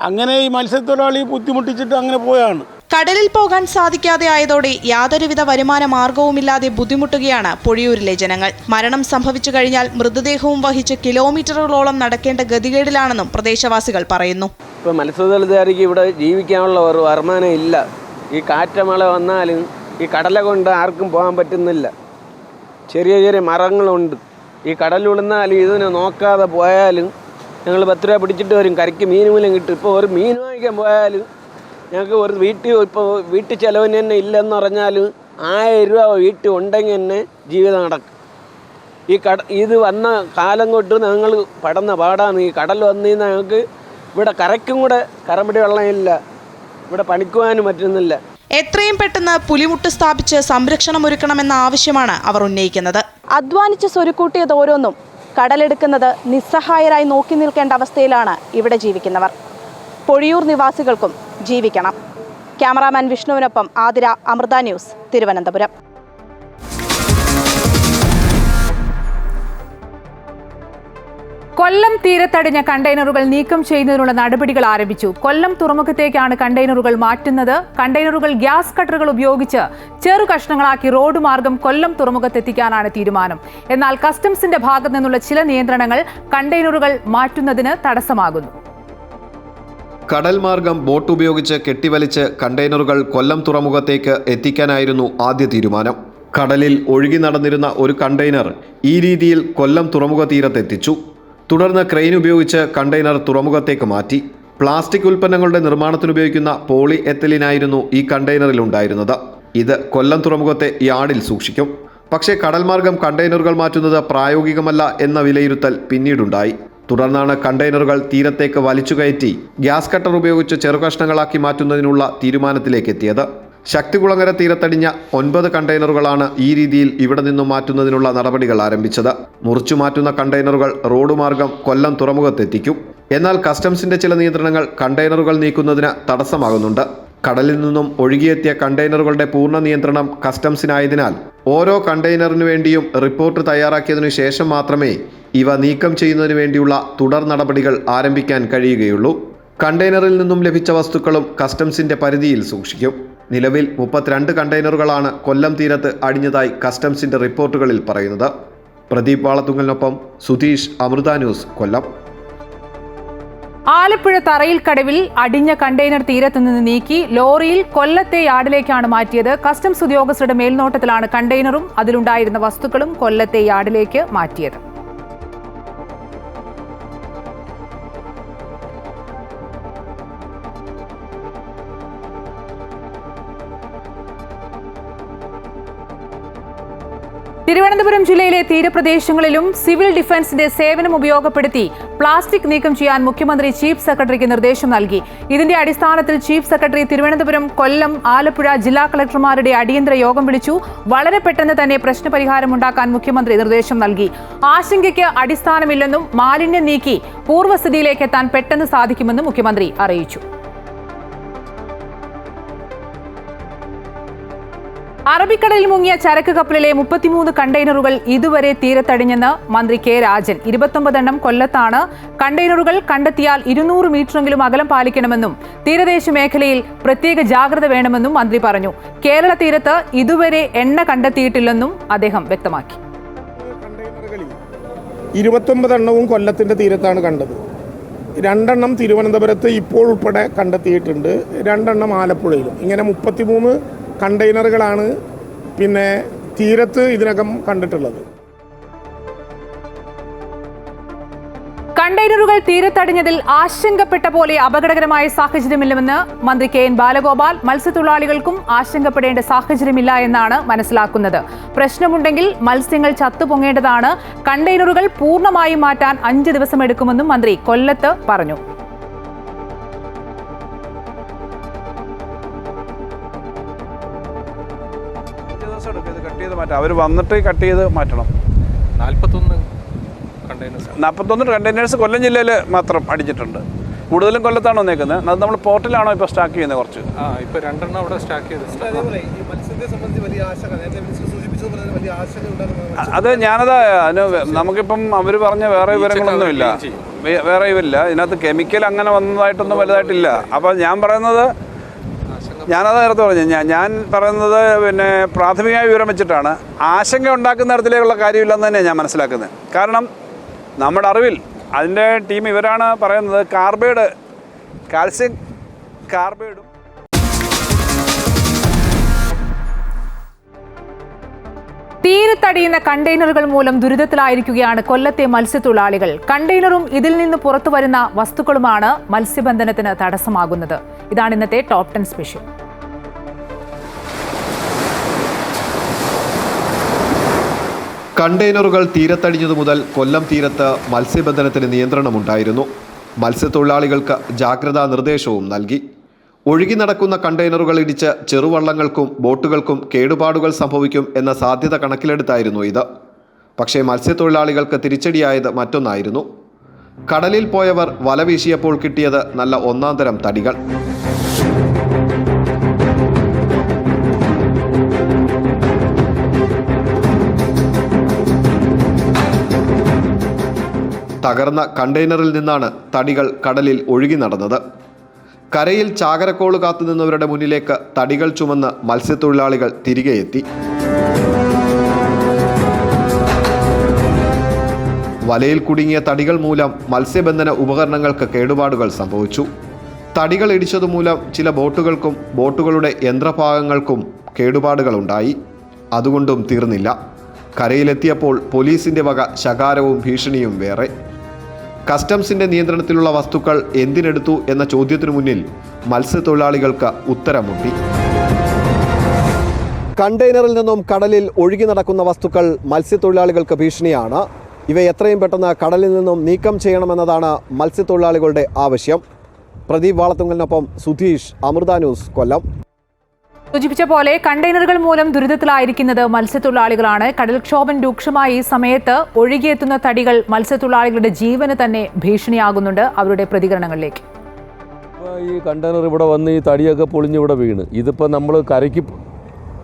അങ്ങനെ ഈ മത്സ്യത്തൊഴിലാളി ബുദ്ധിമുട്ടിച്ചിട്ട് അങ്ങനെ പോയാണ്. കടലിൽ പോകാൻ സാധിക്കാതെ ആയതോടെ യാതൊരുവിധ വരുമാന മാർഗവുമില്ലാതെ ബുദ്ധിമുട്ടുകയാണ് പൊഴിയൂരിലെ ജനങ്ങൾ. മരണം സംഭവിച്ചു കഴിഞ്ഞാൽ മൃതദേഹവും വഹിച്ച് കിലോമീറ്ററുകളോളം നടക്കേണ്ട ഗതികേടിലാണെന്നും പ്രദേശവാസികൾ പറയുന്നു. ഇപ്പോൾ മത്സ്യത്തൊഴിലാളിക്ക് ഇവിടെ ജീവിക്കാനുള്ള ഒരു വരുമാനം ഇല്ല. ഈ കാറ്റമഴ വന്നാലും ഈ കടല കൊണ്ട് ആർക്കും പോകാൻ പറ്റുന്നില്ല. ചെറിയ ചെറിയ മരങ്ങളുണ്ട്. ഈ കടലുള്ളിൽ ഇതിനെ നോക്കാതെ പോയാലും ഞങ്ങൾ 10 രൂപ പിടിച്ചിട്ട് വരും. കരയ്ക്ക് മീൻ മൂലം കിട്ടും. ഇപ്പോൾ ഒരു മീൻ വാങ്ങിക്കാൻ പോയാലും ഞങ്ങൾക്ക് ഒരു വീട്ടിൽ ചിലവിന് തന്നെ ഇല്ലെന്ന് പറഞ്ഞാലും 1000 രൂപ വീട്ടിൽ ഉണ്ടെങ്കിൽ തന്നെ ജീവിതം നടക്കും. ഇത് വന്ന കാലം തൊട്ട് ഞങ്ങൾ പടന്ന പാടാണ്. ഈ കടൽ വന്നിരുന്ന ഞങ്ങൾക്ക് ഇവിടെ കരയ്ക്കും കൂടെ കരമ്പടി വെള്ളമില്ല. ഇവിടെ പണിക്കുവാനും പറ്റുന്നില്ല. എത്രയും പെട്ടെന്ന് പുലിമുട്ട് സ്ഥാപിച്ച് സംരക്ഷണം ഒരുക്കണമെന്ന ആവശ്യമാണ് അവർ ഉന്നയിക്കുന്നത്. അധ്വാനിച്ച് സ്വരുക്കൂട്ടിയത് ഓരോന്നും കടലെടുക്കുന്നത് നിസ്സഹായരായി നോക്കി നിൽക്കേണ്ട അവസ്ഥയിലാണ് ഇവിടെ ജീവിക്കുന്നവർ. പൊഴിയൂർ നിവാസികൾക്കും ജീവിക്കണം. ക്യാമറാമാൻ വിഷ്ണുവിനൊപ്പം ആതിര, അമൃത ന്യൂസ്, തിരുവനന്തപുരം. കൊല്ലം തീരത്തടിഞ്ഞ കണ്ടെയ്നറുകൾ നീക്കം ചെയ്യുന്നതിനുള്ള നടപടികൾ ആരംഭിച്ചു. കൊല്ലം തുറമുഖത്തേക്കാണ് കണ്ടെയ്നറുകൾ മാറ്റുന്നത്. കണ്ടെയ്നറുകൾ ഗ്യാസ് കട്ടറുകൾ ഉപയോഗിച്ച് ചെറു കഷ്ണങ്ങളാക്കി റോഡ് മാർഗം കൊല്ലം തുറമുഖത്തെത്തിക്കാനാണ് തീരുമാനം. എന്നാൽ കസ്റ്റംസിന്റെ ഭാഗത്തു നിന്നുള്ള ചില നിയന്ത്രണങ്ങൾ കണ്ടെയ്നറുകൾ മാറ്റുന്നതിന് തടസ്സമാകുന്നു. കടൽ മാർഗം ബോട്ട് ഉപയോഗിച്ച് കെട്ടിവലിച്ച് കണ്ടെയ്നറുകൾ കൊല്ലം തുറമുഖത്തേക്ക് എത്തിക്കാനായിരുന്നു ആദ്യ തീരുമാനം. കടലിൽ ഒഴുകി നടന്നിരുന്ന ഒരു കണ്ടെയ്നർ ഈ രീതിയിൽ കൊല്ലം തുറമുഖ തീരത്തെത്തിച്ചു. തുടർന്ന് ക്രെയിൻ ഉപയോഗിച്ച് കണ്ടെയ്നർ തുറമുഖത്തേക്ക് മാറ്റി. പ്ലാസ്റ്റിക് ഉൽപ്പന്നങ്ങളുടെ നിർമ്മാണത്തിനുപയോഗിക്കുന്ന പോളി എത്തലിനായിരുന്നു ഈ കണ്ടെയ്നറിൽ ഉണ്ടായിരുന്നത്. ഇത് കൊല്ലം തുറമുഖത്തെ യാർഡിൽ സൂക്ഷിക്കും. പക്ഷേ കടൽ മാർഗം കണ്ടെയ്നറുകൾ മാറ്റുന്നത് പ്രായോഗികമല്ല എന്ന വിലയിരുത്തൽ പിന്നീടുണ്ടായി. തുടർന്നാണ് കണ്ടെയ്നറുകൾ തീരത്തേക്ക് വലിച്ചുകയറ്റി ഗ്യാസ് കട്ടർ ഉപയോഗിച്ച് ചെറുകഷ്ണങ്ങളാക്കി മാറ്റുന്നതിനുള്ള തീരുമാനത്തിലേക്ക് എത്തിയത്. ശക്തികുളങ്ങര തീരത്തടിഞ്ഞ 9 കണ്ടെയ്നറുകളാണ് ഈ രീതിയിൽ ഇവിടെ നിന്നും മാറ്റുന്നതിനുള്ള നടപടികൾ ആരംഭിച്ചത്. മുറിച്ചു മാറ്റുന്ന കണ്ടെയ്നറുകൾ റോഡ് മാർഗം കൊല്ലം തുറമുഖത്തെത്തിക്കും. എന്നാൽ കസ്റ്റംസിന്റെ ചില നിയന്ത്രണങ്ങൾ കണ്ടെയ്നറുകൾ നീക്കുന്നതിന് തടസ്സമാകുന്നുണ്ട്. കടലിൽ നിന്നും ഒഴുകിയെത്തിയ കണ്ടെയ്നറുകളുടെ പൂർണ്ണ നിയന്ത്രണം കസ്റ്റംസിനായതിനാൽ ഓരോ കണ്ടെയ്നറിനു വേണ്ടിയും റിപ്പോർട്ട് തയ്യാറാക്കിയതിനു ശേഷം മാത്രമേ ഇവ നീക്കം ചെയ്യുന്നതിന് വേണ്ടിയുള്ള തുടർ നടപടികൾ ആരംഭിക്കാൻ കഴിയുകയുള്ളൂ. കണ്ടെയ്നറിൽ നിന്നും ലഭിച്ച വസ്തുക്കളും കസ്റ്റംസിന്റെ പരിധിയിൽ സൂക്ഷിക്കും. നിലവിൽ 32 കണ്ടെയ്നറുകളാണ് കൊല്ലം തീരത്ത് അടിഞ്ഞതായി കസ്റ്റംസിന്റെ റിപ്പോർട്ടുകളിൽ പറയുന്നത്. പ്രദീപ് വാളത്തുങ്കലിനൊപ്പം സുധീഷ്, അമൃത ന്യൂസ്, കൊല്ലം. ആലപ്പുഴ തറയിൽ കടവിൽ അടിഞ്ഞ കണ്ടെയ്നർ തീരത്ത് നിന്ന് നീക്കി ലോറിയിൽ കൊല്ലത്തെ യാർഡിലേക്കാണ് മാറ്റിയത്. കസ്റ്റംസ് ഉദ്യോഗസ്ഥരുടെ മേൽനോട്ടത്തിലാണ് കണ്ടെയ്നറും അതിലുണ്ടായിരുന്ന വസ്തുക്കളും കൊല്ലത്തെ യാർഡിലേക്ക് മാറ്റിയത്. തിരുവനന്തപുരം ജില്ലയിലെ തീരപ്രദേശങ്ങളിലും സിവിൽ ഡിഫൻസിന്റെ സേവനം ഉപയോഗപ്പെടുത്തി പ്ലാസ്റ്റിക് നീക്കം ചെയ്യാൻ മുഖ്യമന്ത്രി ചീഫ് സെക്രട്ടറിക്ക് നിർദ്ദേശം നൽകി. ഇതിന്റെ അടിസ്ഥാനത്തിൽ ചീഫ് സെക്രട്ടറി തിരുവനന്തപുരം, കൊല്ലം, ആലപ്പുഴ ജില്ലാ കളക്ടർമാരുടെ അടിയന്തര യോഗം വിളിച്ചു. വളരെ പെട്ടെന്ന് തന്നെ പ്രശ്നപരിഹാരമുണ്ടാക്കാൻ മുഖ്യമന്ത്രി നിർദ്ദേശം നൽകി. ആശങ്കയ്ക്ക് അടിസ്ഥാനമില്ലെന്നും മാലിന്യം നീക്കി പൂർവ്വസ്ഥിതിയിലേക്ക് എത്താൻ പെട്ടെന്ന് സാധിക്കുമെന്നും മുഖ്യമന്ത്രി അറിയിച്ചു. അറബിക്കടലിൽ മുങ്ങിയ ചരക്ക് കപ്പലിലെ 33 കണ്ടെയ്നറുകൾ ഇതുവരെ തീരത്തടിഞ്ഞെന്ന് മന്ത്രി കെ രാജൻ. 29 എണ്ണം കൊല്ലത്താണ്. കണ്ടെയ്നറുകൾ കണ്ടെത്തിയാൽ 200 മീറ്ററെങ്കിലും അകലം പാലിക്കണമെന്നും തീരദേശ മേഖലയിൽ പ്രത്യേക ജാഗ്രത വേണമെന്നും മന്ത്രി പറഞ്ഞു. കേരള തീരത്ത് ഇതുവരെ എണ്ണ കണ്ടെത്തിയിട്ടില്ലെന്നും അദ്ദേഹം വ്യക്തമാക്കി. 29 എണ്ണവും കൊല്ലത്തിൻ്റെ തീരത്താണ് കണ്ടത്. 2 എണ്ണം തിരുവനന്തപുരത്ത് ഇപ്പോൾ ഉൾപ്പെടെ കണ്ടെത്തിയിട്ടുണ്ട്. 2 എണ്ണം ആലപ്പുഴയിലും. ഇങ്ങനെ 33 കണ്ടെയ്നറുകളാണ് പിന്നെ തീരത്ത് ഇതിനകം കണ്ടിട്ടുള്ളത്. കണ്ടെയ്നറുകൾ തീരത്തടിഞ്ഞതിൽ ആശങ്കപ്പെട്ട പോലെ അപകടകരമായ സാഹചര്യമില്ലെന്ന് മന്ത്രി കെ എൻ ബാലഗോപാൽ. മത്സ്യത്തൊഴിലാളികൾക്കും ആശങ്കപ്പെടേണ്ട സാഹചര്യമില്ല എന്നാണ് മനസ്സിലാക്കുന്നത്. പ്രശ്നമുണ്ടെങ്കിൽ മത്സ്യങ്ങൾ ചത്തുപൊങ്ങേണ്ടതാണ്. കണ്ടെയ്നറുകൾ പൂർണ്ണമായും മാറ്റാൻ 5 ദിവസം എടുക്കുമെന്നും മന്ത്രി കൊല്ലത്ത് പറഞ്ഞു. അവർ വന്നിട്ട് കട്ട് ചെയ്ത് മാറ്റണം. 41 കണ്ടെയ്നേഴ്സ് കൊല്ലം ജില്ലയിൽ മാത്രം അടിച്ചിട്ടുണ്ട്. കൂടുതലും കൊല്ലത്താണ് വന്നേക്കുന്നത്. അത് നമ്മൾ പോർട്ടിലാണോ ഇപ്പോൾ സ്റ്റാക്ക് ചെയ്യുന്നത്? കുറച്ച് ഇപ്പോൾ 2 എണ്ണം അവിടെ സ്റ്റാക്ക് ചെയ്ത്. അത് ഞാനത് നമുക്കിപ്പം അവർ പറഞ്ഞ വേറെ വിവരങ്ങളൊന്നുമില്ല. ഇതിനകത്ത് കെമിക്കൽ അങ്ങനെ വന്നതായിട്ടൊന്നും വലുതായിട്ടില്ല. അപ്പോൾ ഞാൻ പറയുന്നത് ഞാനത് നേരത്തെ പറഞ്ഞു. ഞാൻ പറയുന്നത് പിന്നെ പ്രാഥമികമായ വിവരം വെച്ചിട്ടാണ്. ആശങ്ക ഉണ്ടാക്കുന്ന തരത്തിലേക്കുള്ള കാര്യമില്ലെന്ന് തന്നെയാണ് ഞാൻ മനസ്സിലാക്കുന്നത്. കാരണം നമ്മുടെ അറിവിൽ അതിൻ്റെ ടീം ഇവരാണ് പറയുന്നത് കാർബൈഡ്, കാൽസ്യം കാർബൈഡും. തീരത്തടിയുന്ന കണ്ടെയ്നറുകൾ മൂലം ദുരിതത്തിലായിരിക്കുകയാണ് കൊല്ലത്തെ മത്സ്യത്തൊഴിലാളികൾ. കണ്ടെയ്നറും ഇതിൽ നിന്ന് പുറത്തു വരുന്ന വസ്തുക്കളുമാണ് മത്സ്യബന്ധനത്തിന് തടസ്സമാകുന്നത്. ഇതാണ് ഇന്നത്തെ ടോപ്പ് 10 സ്പെഷ്യൽ. കണ്ടെയ്നറുകൾ തീരത്തടിഞ്ഞതു മുതൽ കൊല്ലം തീരത്ത് മത്സ്യബന്ധനത്തിന് നിയന്ത്രണമുണ്ടായിരുന്നു. മത്സ്യത്തൊഴിലാളികൾക്ക് ജാഗ്രതാ നിർദ്ദേശവും നൽകി. ഒഴുകി നടക്കുന്ന കണ്ടെയ്നറുകൾ ഇടിച്ച് ചെറുവള്ളങ്ങൾക്കും ബോട്ടുകൾക്കും കേടുപാടുകൾ സംഭവിക്കും എന്ന സാധ്യത കണക്കിലെടുത്തായിരുന്നു ഇത്. പക്ഷേ മത്സ്യത്തൊഴിലാളികൾക്ക് തിരിച്ചടിയായത് മറ്റൊന്നായിരുന്നു. കടലിൽ പോയവർ വല വീശിയപ്പോൾ കിട്ടിയത് നല്ല ഒന്നാന്തരം തടികൾ. തകർന്ന കണ്ടെയ്നറിൽ നിന്നാണ് തടികൾ കടലിൽ ഒഴുകി നടന്നത്. കരയിൽ ചാകരക്കോള് കാത്തുനിന്നവരുടെ മുന്നിലേക്ക് തടികൾ ചുമന്ന് മത്സ്യത്തൊഴിലാളികൾ തിരികെ എത്തി. വലയിൽ കുടുങ്ങിയ തടികൾ മൂലം മത്സ്യബന്ധന ഉപകരണങ്ങൾക്ക് കേടുപാടുകൾ സംഭവിച്ചു. തടികൾ ഇടിച്ചതുമൂലം ചില ബോട്ടുകൾക്കും ബോട്ടുകളുടെ യന്ത്രഭാഗങ്ങൾക്കും കേടുപാടുകളുണ്ടായി. അതുകൊണ്ടും തീർന്നില്ല. കരയിലെത്തിയപ്പോൾ പോലീസിന്റെ വക ശകാരവും ഭീഷണിയും വേറെ. കസ്റ്റംസിന്റെ നിയന്ത്രണത്തിലുള്ള വസ്തുക്കൾ എന്തിനെടുത്തു എന്ന ചോദ്യത്തിനു മുന്നിൽ മത്സ്യത്തൊഴിലാളികൾക്ക് ഉത്തരം മുട്ടി. കണ്ടെയ്നറിൽ നിന്നും കടലിൽ ഒഴുകി നടക്കുന്ന വസ്തുക്കൾ മത്സ്യത്തൊഴിലാളികൾക്ക് ഭീഷണിയാണ്. ഇവ എത്രയും പെട്ടെന്ന് കടലിൽ നിന്നും നീക്കം ചെയ്യണമെന്നതാണ് മത്സ്യത്തൊഴിലാളികളുടെ ആവശ്യം. പ്രദീപ് വാളത്തുങ്കലിനൊപ്പം സുധീഷ്, അമൃത ന്യൂസ്, കൊല്ലം. സൂചിപ്പിച്ച പോലെ കണ്ടെയ്നറുകൾ മൂലം ദുരിതത്തിലായിരിക്കുന്നത് മത്സ്യത്തൊഴിലാളികളാണ്. കടൽക്ഷോഭം രൂക്ഷമായ ഈ സമയത്ത് ഒഴുകിയെത്തുന്ന തടികൾ മത്സ്യത്തൊഴിലാളികളുടെ ജീവന് തന്നെ ഭീഷണിയാകുന്നുണ്ട്. അവരുടെ പ്രതികരണങ്ങളിലേക്ക്. ഈ കണ്ടെയ്നർ ഇവിടെ വന്ന് ഈ തടിയൊക്കെ പൊളിഞ്ഞിവിടെ വീണ് ഇതിപ്പോൾ നമ്മൾ കരയ്ക്ക്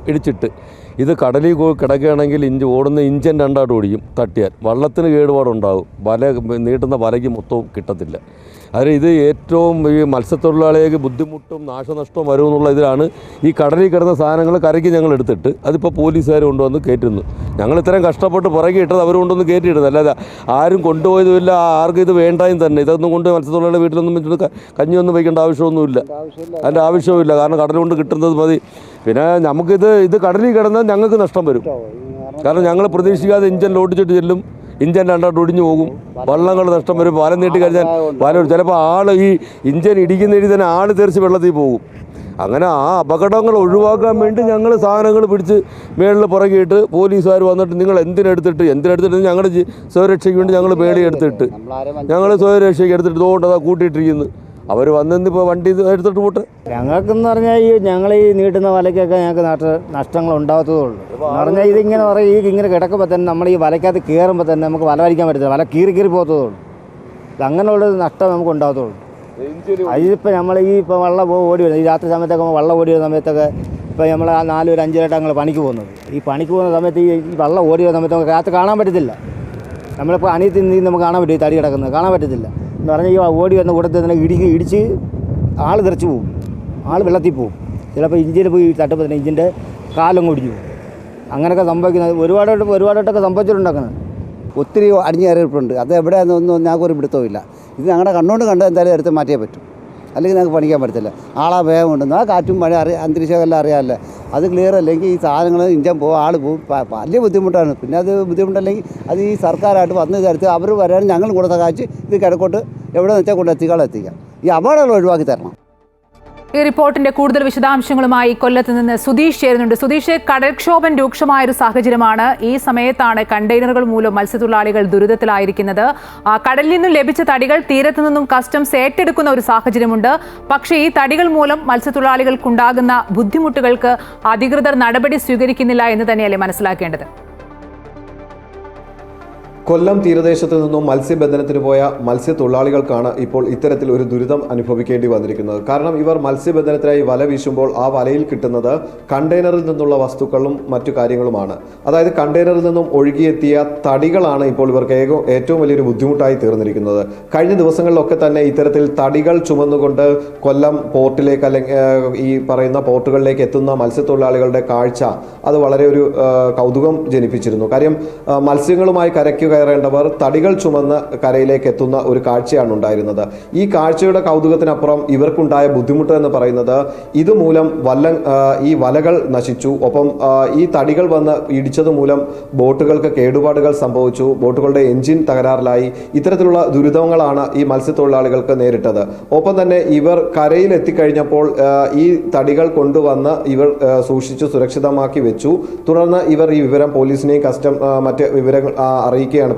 ഇടിച്ചിട്ട് ഇത് കടലിൽ കിടക്കുകയാണെങ്കിൽ ഓടുന്ന ഇഞ്ചൻ രണ്ടായിട്ട് ഓടിക്കും. തട്ടിയാൽ വള്ളത്തിന് കേടുപാടുണ്ടാകും. വല നീട്ടുന്ന വലയ്ക്ക് മൊത്തവും കിട്ടത്തില്ല. അതിന് ഇത് ഏറ്റവും ഈ മത്സ്യത്തൊഴിലാളികൾക്ക് ബുദ്ധിമുട്ടും നാശനഷ്ടവും വരുമെന്നുള്ള ഇതിലാണ് ഈ കടലിൽ കിടന്ന സാധനങ്ങൾ കരയ്ക്ക് ഞങ്ങൾ എടുത്തിട്ട് അതിപ്പോൾ പോലീസുകാർ കൊണ്ടുവന്ന് കയറ്റുന്നു. ഞങ്ങൾ ഇത്രയും കഷ്ടപ്പെട്ട് പുറകെ ഇട്ടത് അവർ കൊണ്ടുവന്ന് കയറ്റിയിടുന്നത്, അല്ലാതെ ആരും കൊണ്ടുപോയതുമില്ല. ആർക്കും ഇത് വേണ്ടായും തന്നെ. ഇതൊന്നും കൊണ്ട് മത്സ്യത്തൊഴിലാളികളുടെ വീട്ടിലൊന്നും വെച്ചിട്ട് കഞ്ഞിയൊന്നും വയ്ക്കേണ്ട ആവശ്യമൊന്നുമില്ല. അതിൻ്റെ ആവശ്യവുമില്ല. കാരണം കടൽ കൊണ്ട് കിട്ടുന്നത് മതി. പിന്നെ നമുക്കിത് കടലിൽ കിടന്നാൽ ഞങ്ങൾക്ക് നഷ്ടം വരും. കാരണം ഞങ്ങൾ പ്രതീക്ഷിക്കാതെ ഇഞ്ചൻ ലോട്ടിച്ചിട്ട് ചെല്ലും. ഇഞ്ചൻ രണ്ടായിട്ട് ഒടിഞ്ഞു പോകും. വള്ളങ്ങൾ നഷ്ടം വരും. പാലം നീട്ടി കഴിഞ്ഞാൽ പാലം ചിലപ്പോൾ ഈ ഇഞ്ചൻ ഇടിക്കുന്ന ഇടി തന്നെ തെറിച്ച് വെള്ളത്തിൽ പോകും. അങ്ങനെ ആ അപകടങ്ങൾ ഒഴിവാക്കാൻ വേണ്ടി ഞങ്ങൾ സാധനങ്ങൾ പിടിച്ച് മേളിൽ പുറകിയിട്ട് പോലീസുകാർ വന്നിട്ട് നിങ്ങൾ എന്തിനെടുത്തിട്ട് ഞങ്ങളുടെ സ്വയരക്ഷയ്ക്ക് വേണ്ടി ഞങ്ങൾ പേടിയെടുത്തിട്ട് ഞങ്ങൾ സ്വയരക്ഷയ്ക്ക് എടുത്തിട്ട് ഇതുകൊണ്ട് അതാ കൂട്ടിയിട്ടിരിക്കുന്നു. അവർ വന്നിപ്പോൾ വണ്ടി എടുത്തിട്ട് പോട്ടെ. ഞങ്ങൾക്കെന്ന് പറഞ്ഞാൽ ഞങ്ങൾ ഈ നീട്ടുന്ന വലയ്ക്കൊക്കെ ഞങ്ങൾക്ക് നഷ്ടങ്ങൾ ഉണ്ടാകത്തതേ ഉള്ളൂ. എന്ന് പറഞ്ഞാൽ ഇതിങ്ങനെ പറയും ഇങ്ങനെ കിടക്കുമ്പോൾ തന്നെ നമ്മൾ ഈ വലയ്ക്കകത്ത് കയറുമ്പോൾ തന്നെ നമുക്ക് വല വലിക്കാൻ പറ്റത്തില്ല. വല കീറി പോകത്തതേ ഉള്ളൂ. അങ്ങനെയുള്ള നഷ്ടം നമുക്ക് ഉണ്ടാകത്തുള്ളൂ. അതിപ്പോൾ നമ്മൾ ഇപ്പോൾ വള്ളം ഓടി വരുന്നത് ഈ രാത്രി സമയത്തൊക്കെ വള്ളം ഓടി വരുന്ന സമയത്തൊക്കെ ഇപ്പോൾ നമ്മൾ ആ 4 ഒരു 5 ഞങ്ങൾ പണിക്ക് പോകുന്നത്. ഈ പണിക്ക് പോകുന്ന സമയത്ത് ഈ വള്ളം ഓടി വരുന്ന സമയത്ത് നമുക്ക് രാത്രി കാണാൻ പറ്റത്തില്ല. നമ്മളിപ്പോൾ അണിയത്തിൽ നിന്ന് നമുക്ക് കാണാൻ പറ്റും. ഈ തടി കിടക്കുന്നത് കാണാൻ പറ്റത്തില്ല. എന്ന് പറഞ്ഞാൽ ഈ ഓടി വരുന്ന കൂട്ടത്തിൽ തന്നെ ഇടിച്ച് ആൾ തെറിച്ച് പോകും. ആൾ വെള്ളത്തിൽ പോകും. ചിലപ്പോൾ ഇഞ്ചിൽ പോയി തട്ടുമ്പോൾ തന്നെ ഇഞ്ചിൻ്റെ കാലം ഒടിഞ്ഞു പോകും. അങ്ങനെയൊക്കെ സംഭവിക്കുന്നത് ഒരുപാടായിട്ടൊക്കെ സംഭവിച്ചിട്ടുണ്ടാക്കുന്നത്. ഒത്തിരി അടിഞ്ഞു കയറിയിട്ടുണ്ട്. അത് എവിടെയാണെന്നൊന്നും ഞങ്ങൾക്കൊരു പിടുത്തവുമില്ല. ഇത് ഞങ്ങളുടെ കണ്ണുകൊണ്ട് കണ്ട് എന്തായാലും എടുത്ത് മാറ്റിയേ പറ്റും. അല്ലെങ്കിൽ ഞങ്ങൾക്ക് പണിക്കാൻ പറ്റത്തില്ല. ആളാ വേഗം കൊണ്ടുവന്ന് ആ കാറ്റും മഴ അന്തരീക്ഷമെല്ലാം അറിയാമല്ലോ. അത് ക്ലിയർ അല്ലെങ്കിൽ ഈ സാധനങ്ങൾ ഇഞ്ചൻ പോകും, ആൾ പോകും. വലിയ ബുദ്ധിമുട്ടാണ്. പിന്നെ അത് ബുദ്ധിമുട്ടല്ലെങ്കിൽ അത് ഈ സർക്കാരായിട്ട് വന്ന് തരത്തിൽ അവർ വരാനും ഞങ്ങളും കൂടെ സഹായിച്ച് ഇത് കിഴക്കോട്ട് എവിടെ വെച്ചാൽ കൊണ്ട് എത്തിക്കാം. ഈ അപകടങ്ങൾ ഒഴിവാക്കി തരണം. ഈ റിപ്പോർട്ടിന്റെ കൂടുതൽ വിശദാംശങ്ങളുമായി കൊല്ലത്ത് നിന്ന് സുധീഷ് ചേരുന്നുണ്ട്. സുധീഷ്, കടൽക്ഷോഭം രൂക്ഷമായൊരു സാഹചര്യമാണ്. ഈ സമയത്താണ് കണ്ടെയ്നറുകൾ മൂലം മത്സ്യത്തൊഴിലാളികൾ ദുരിതത്തിലായിരിക്കുന്നത്. കടലിൽ നിന്നും ലഭിച്ച തടികൾ തീരത്തു നിന്നും കസ്റ്റംസ് ഏറ്റെടുക്കുന്ന ഒരു സാഹചര്യമുണ്ട്. പക്ഷേ ഈ തടികൾ മൂലം മത്സ്യത്തൊഴിലാളികൾക്കുണ്ടാകുന്ന ബുദ്ധിമുട്ടുകൾക്ക് അധികൃതർ നടപടി സ്വീകരിക്കുന്നില്ല എന്ന് തന്നെയല്ലേ മനസ്സിലാക്കേണ്ടത്? കൊല്ലം തീരദേശത്ത് നിന്നും മത്സ്യബന്ധനത്തിന് പോയ മത്സ്യത്തൊഴിലാളികൾക്കാണ് ഇപ്പോൾ ഇത്തരത്തിൽ ഒരു ദുരിതം അനുഭവിക്കേണ്ടി വന്നിരിക്കുന്നത്. കാരണം ഇവർ മത്സ്യബന്ധനത്തിനായി വല വീശുമ്പോൾ ആ വലയിൽ കിട്ടുന്നത് കണ്ടെയ്നറിൽ നിന്നുള്ള വസ്തുക്കളും മറ്റു കാര്യങ്ങളുമാണ്. അതായത് കണ്ടെയ്നറിൽ നിന്നും ഒഴുകിയെത്തിയ തടികളാണ് ഇപ്പോൾ ഇവർക്ക് ഏറ്റവും വലിയൊരു ബുദ്ധിമുട്ടായി തീർന്നിരിക്കുന്നത്. കഴിഞ്ഞ ദിവസങ്ങളിലൊക്കെ തന്നെ ഇത്തരത്തിൽ തടികൾ ചുമന്നുകൊണ്ട് കൊല്ലം പോർട്ടിലേക്ക് അല്ലെങ്കിൽ ഈ പറയുന്ന പോർട്ടുകളിലേക്ക് എത്തുന്ന മത്സ്യത്തൊഴിലാളികളുടെ കാഴ്ച അത് വളരെ ഒരു കൗതുകം ജനിപ്പിച്ചിരുന്നു. കാര്യം മത്സ്യങ്ങളുമായി കരയ്ക്ക് കയറേണ്ടവർ തടികൾ ചുമന്ന് കരയിലേക്ക് എത്തുന്ന ഒരു കാഴ്ചയാണ് ഉണ്ടായിരുന്നത്. ഈ കാഴ്ചയുടെ കൗതുകത്തിനപ്പുറം ഇവർക്കുണ്ടായ ബുദ്ധിമുട്ട് എന്ന് പറയുന്നത് ഇതുമൂലം ഈ വലകൾ നശിച്ചു. ഒപ്പം ഈ തടികൾ വന്ന് ഇടിച്ചത് മൂലം ബോട്ടുകൾക്ക് കേടുപാടുകൾ സംഭവിച്ചു. ബോട്ടുകളുടെ എഞ്ചിൻ തകരാറിലായി. ഇത്തരത്തിലുള്ള ദുരിതങ്ങളാണ് ഈ മത്സ്യത്തൊഴിലാളികൾക്ക് നേരിട്ടത്. ഒപ്പം തന്നെ ഇവർ കരയിൽ എത്തിക്കഴിഞ്ഞപ്പോൾ ഈ തടികൾ കൊണ്ടുവന്ന് ഇവർ സൂക്ഷിച്ചു സുരക്ഷിതമാക്കി വെച്ചു. തുടർന്ന് ഇവർ ഈ വിവരം പോലീസിനെയും മറ്റ് വിവരങ്ങൾ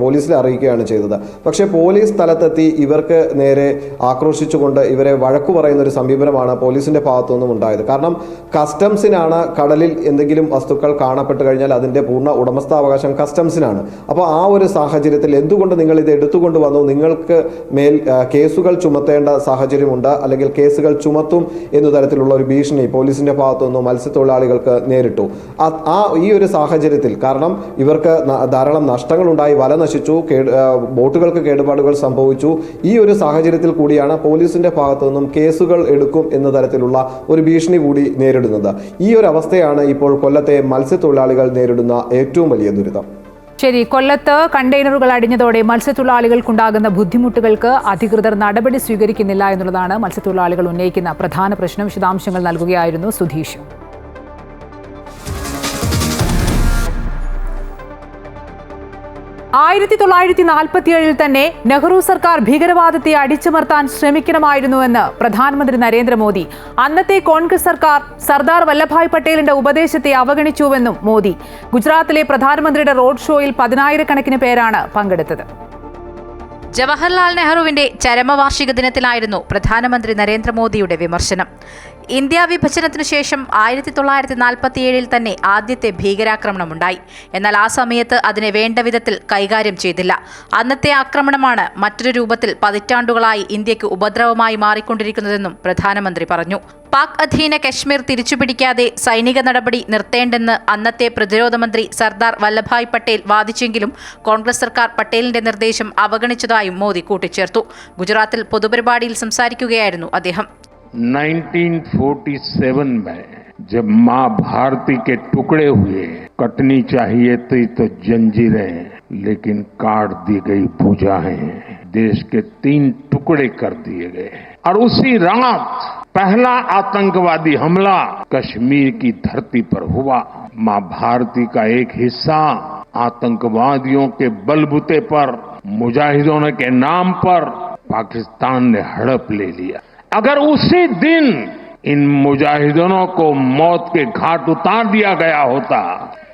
പോലീസിനെ അറിയിക്കുകയാണ് ചെയ്തത്. പക്ഷേ പോലീസ് സ്ഥലത്തെത്തി ഇവർക്ക് നേരെ ആക്രോശിച്ചുകൊണ്ട് ഇവരെ വഴക്കു പറയുന്ന ഒരു സമീപനമാണ് പോലീസിന്റെ ഭാഗത്തു നിന്നും ഉണ്ടായത്. കാരണം കസ്റ്റംസിനാണ് കടലിൽ എന്തെങ്കിലും വസ്തുക്കൾ കാണപ്പെട്ടു കഴിഞ്ഞാൽ അതിന്റെ പൂർണ്ണ ഉടമസ്ഥാവകാശം കസ്റ്റംസിനാണ്. അപ്പോൾ ആ ഒരു സാഹചര്യത്തിൽ എന്തുകൊണ്ട് നിങ്ങൾ ഇത് എടുത്തുകൊണ്ട് വന്നു, നിങ്ങൾക്ക് മേൽ കേസുകൾ ചുമത്തേണ്ട സാഹചര്യമുണ്ട്, അല്ലെങ്കിൽ കേസുകൾ ചുമത്തും എന്ന തരത്തിലുള്ള ഒരു ഭീഷണി പോലീസിന്റെ ഭാഗത്തു നിന്നും മത്സ്യത്തൊഴിലാളികൾക്ക് നേരിട്ടു. ഈ ഒരു സാഹചര്യത്തിൽ കാരണം ഇവർക്ക് ധാരാളം നഷ്ടങ്ങളുണ്ടായി, വല നശിച്ചു, ബോട്ടുകൾക്ക് കേടുപാടുകൾ സംഭവിച്ചു. ഈ ഒരു സാഹചര്യത്തിൽ കൂടിയാണ് പോലീസിന്റെ ഭാഗത്തു നിന്നും കേസുകൾ എടുക്കും എന്ന തരത്തിലുള്ള ഒരു ഭീഷണി കൂടി നേരിടുന്നത്. ഈ ഒരു അവസ്ഥയാണ് ഇപ്പോൾ കൊല്ലത്തെ മത്സ്യത്തൊഴിലാളികൾ നേരിടുന്ന ഏറ്റവും വലിയ ദുരിതം. ശരി, കൊല്ലത്ത് കണ്ടെയ്നറുകൾ അടിഞ്ഞതോടെ മത്സ്യത്തൊഴിലാളികൾക്കുണ്ടാകുന്ന ബുദ്ധിമുട്ടുകൾക്ക് അധികൃതർ നടപടി സ്വീകരിക്കുന്നില്ല എന്നുള്ളതാണ് മത്സ്യത്തൊഴിലാളികൾ ഉന്നയിക്കുന്ന പ്രധാന പ്രശ്നം. വിശദാംശങ്ങൾ നൽകുകയായിരുന്നു സുധീഷ്. 1947 തന്നെ നെഹ്റു സർക്കാർ ഭീകരവാദത്തെ അടിച്ചമർത്താൻ ശ്രമിക്കണമായിരുന്നുവെന്ന് പ്രധാനമന്ത്രി നരേന്ദ്രമോദി. അന്നത്തെ കോൺഗ്രസ് സർക്കാർ സർദാർ വല്ലഭായ് പട്ടേലിന്റെ ഉപദേശത്തെ അവഗണിച്ചുവെന്നും മോദി. ഗുജറാത്തിലെ പ്രധാനമന്ത്രിയുടെ റോഡ് ഷോയിൽ 10,000-കണക്കിന് പേരാണ് പങ്കെടുത്തത്. ജവഹർലാൽ നെഹ്റുവിന്റെ ചരമവാർഷിക ദിനത്തിലായിരുന്നു പ്രധാനമന്ത്രി നരേന്ദ്രമോദിയുടെ വിമർശനം. ഇന്ത്യ വിഭജനത്തിനു ശേഷം 1947 തന്നെ ആദ്യത്തെ ഭീകരാക്രമണമുണ്ടായി. എന്നാൽ ആ സമയത്ത് അതിനെ വേണ്ട വിധത്തിൽ കൈകാര്യം ചെയ്തില്ല. അന്നത്തെ ആക്രമണമാണ് മറ്റൊരു രൂപത്തിൽ പതിറ്റാണ്ടുകളായി ഇന്ത്യക്ക് ഉപദ്രവമായി മാറിക്കൊണ്ടിരിക്കുന്നതെന്നും പ്രധാനമന്ത്രി പറഞ്ഞു. പാക് അധീന കശ്മീർ തിരിച്ചുപിടിക്കാതെ സൈനിക നടപടി നിർത്തേണ്ടെന്ന് അന്നത്തെ പ്രതിരോധ മന്ത്രി സർദാർ വല്ലഭായ് പട്ടേൽ വാദിച്ചെങ്കിലും കോൺഗ്രസ് സർക്കാർ പട്ടേലിന്റെ നിർദ്ദേശം അവഗണിച്ചതായും മോദി കൂട്ടിച്ചേർത്തു. ഗുജറാത്തിൽ പൊതുപരിപാടിയിൽ സംസാരിക്കുകയായിരുന്നു അദ്ദേഹം. 1947 में जब माँ भारती के टुकड़े हुए, कटनी चाहिए थी तो जंजीरें, लेकिन काट दी गई भुजाएं, देश के 3 टुकड़े कर दिए गए। और उसी रात पहला आतंकवादी हमला कश्मीर की धरती पर हुआ। माँ भारती का एक हिस्सा आतंकवादियों के बलबूते पर, मुजाहिदों के नाम पर पाकिस्तान ने हड़प ले लिया। अगर उसी दिन इन मुजाहिदों को मौत के घाट उतार दिया गया होता,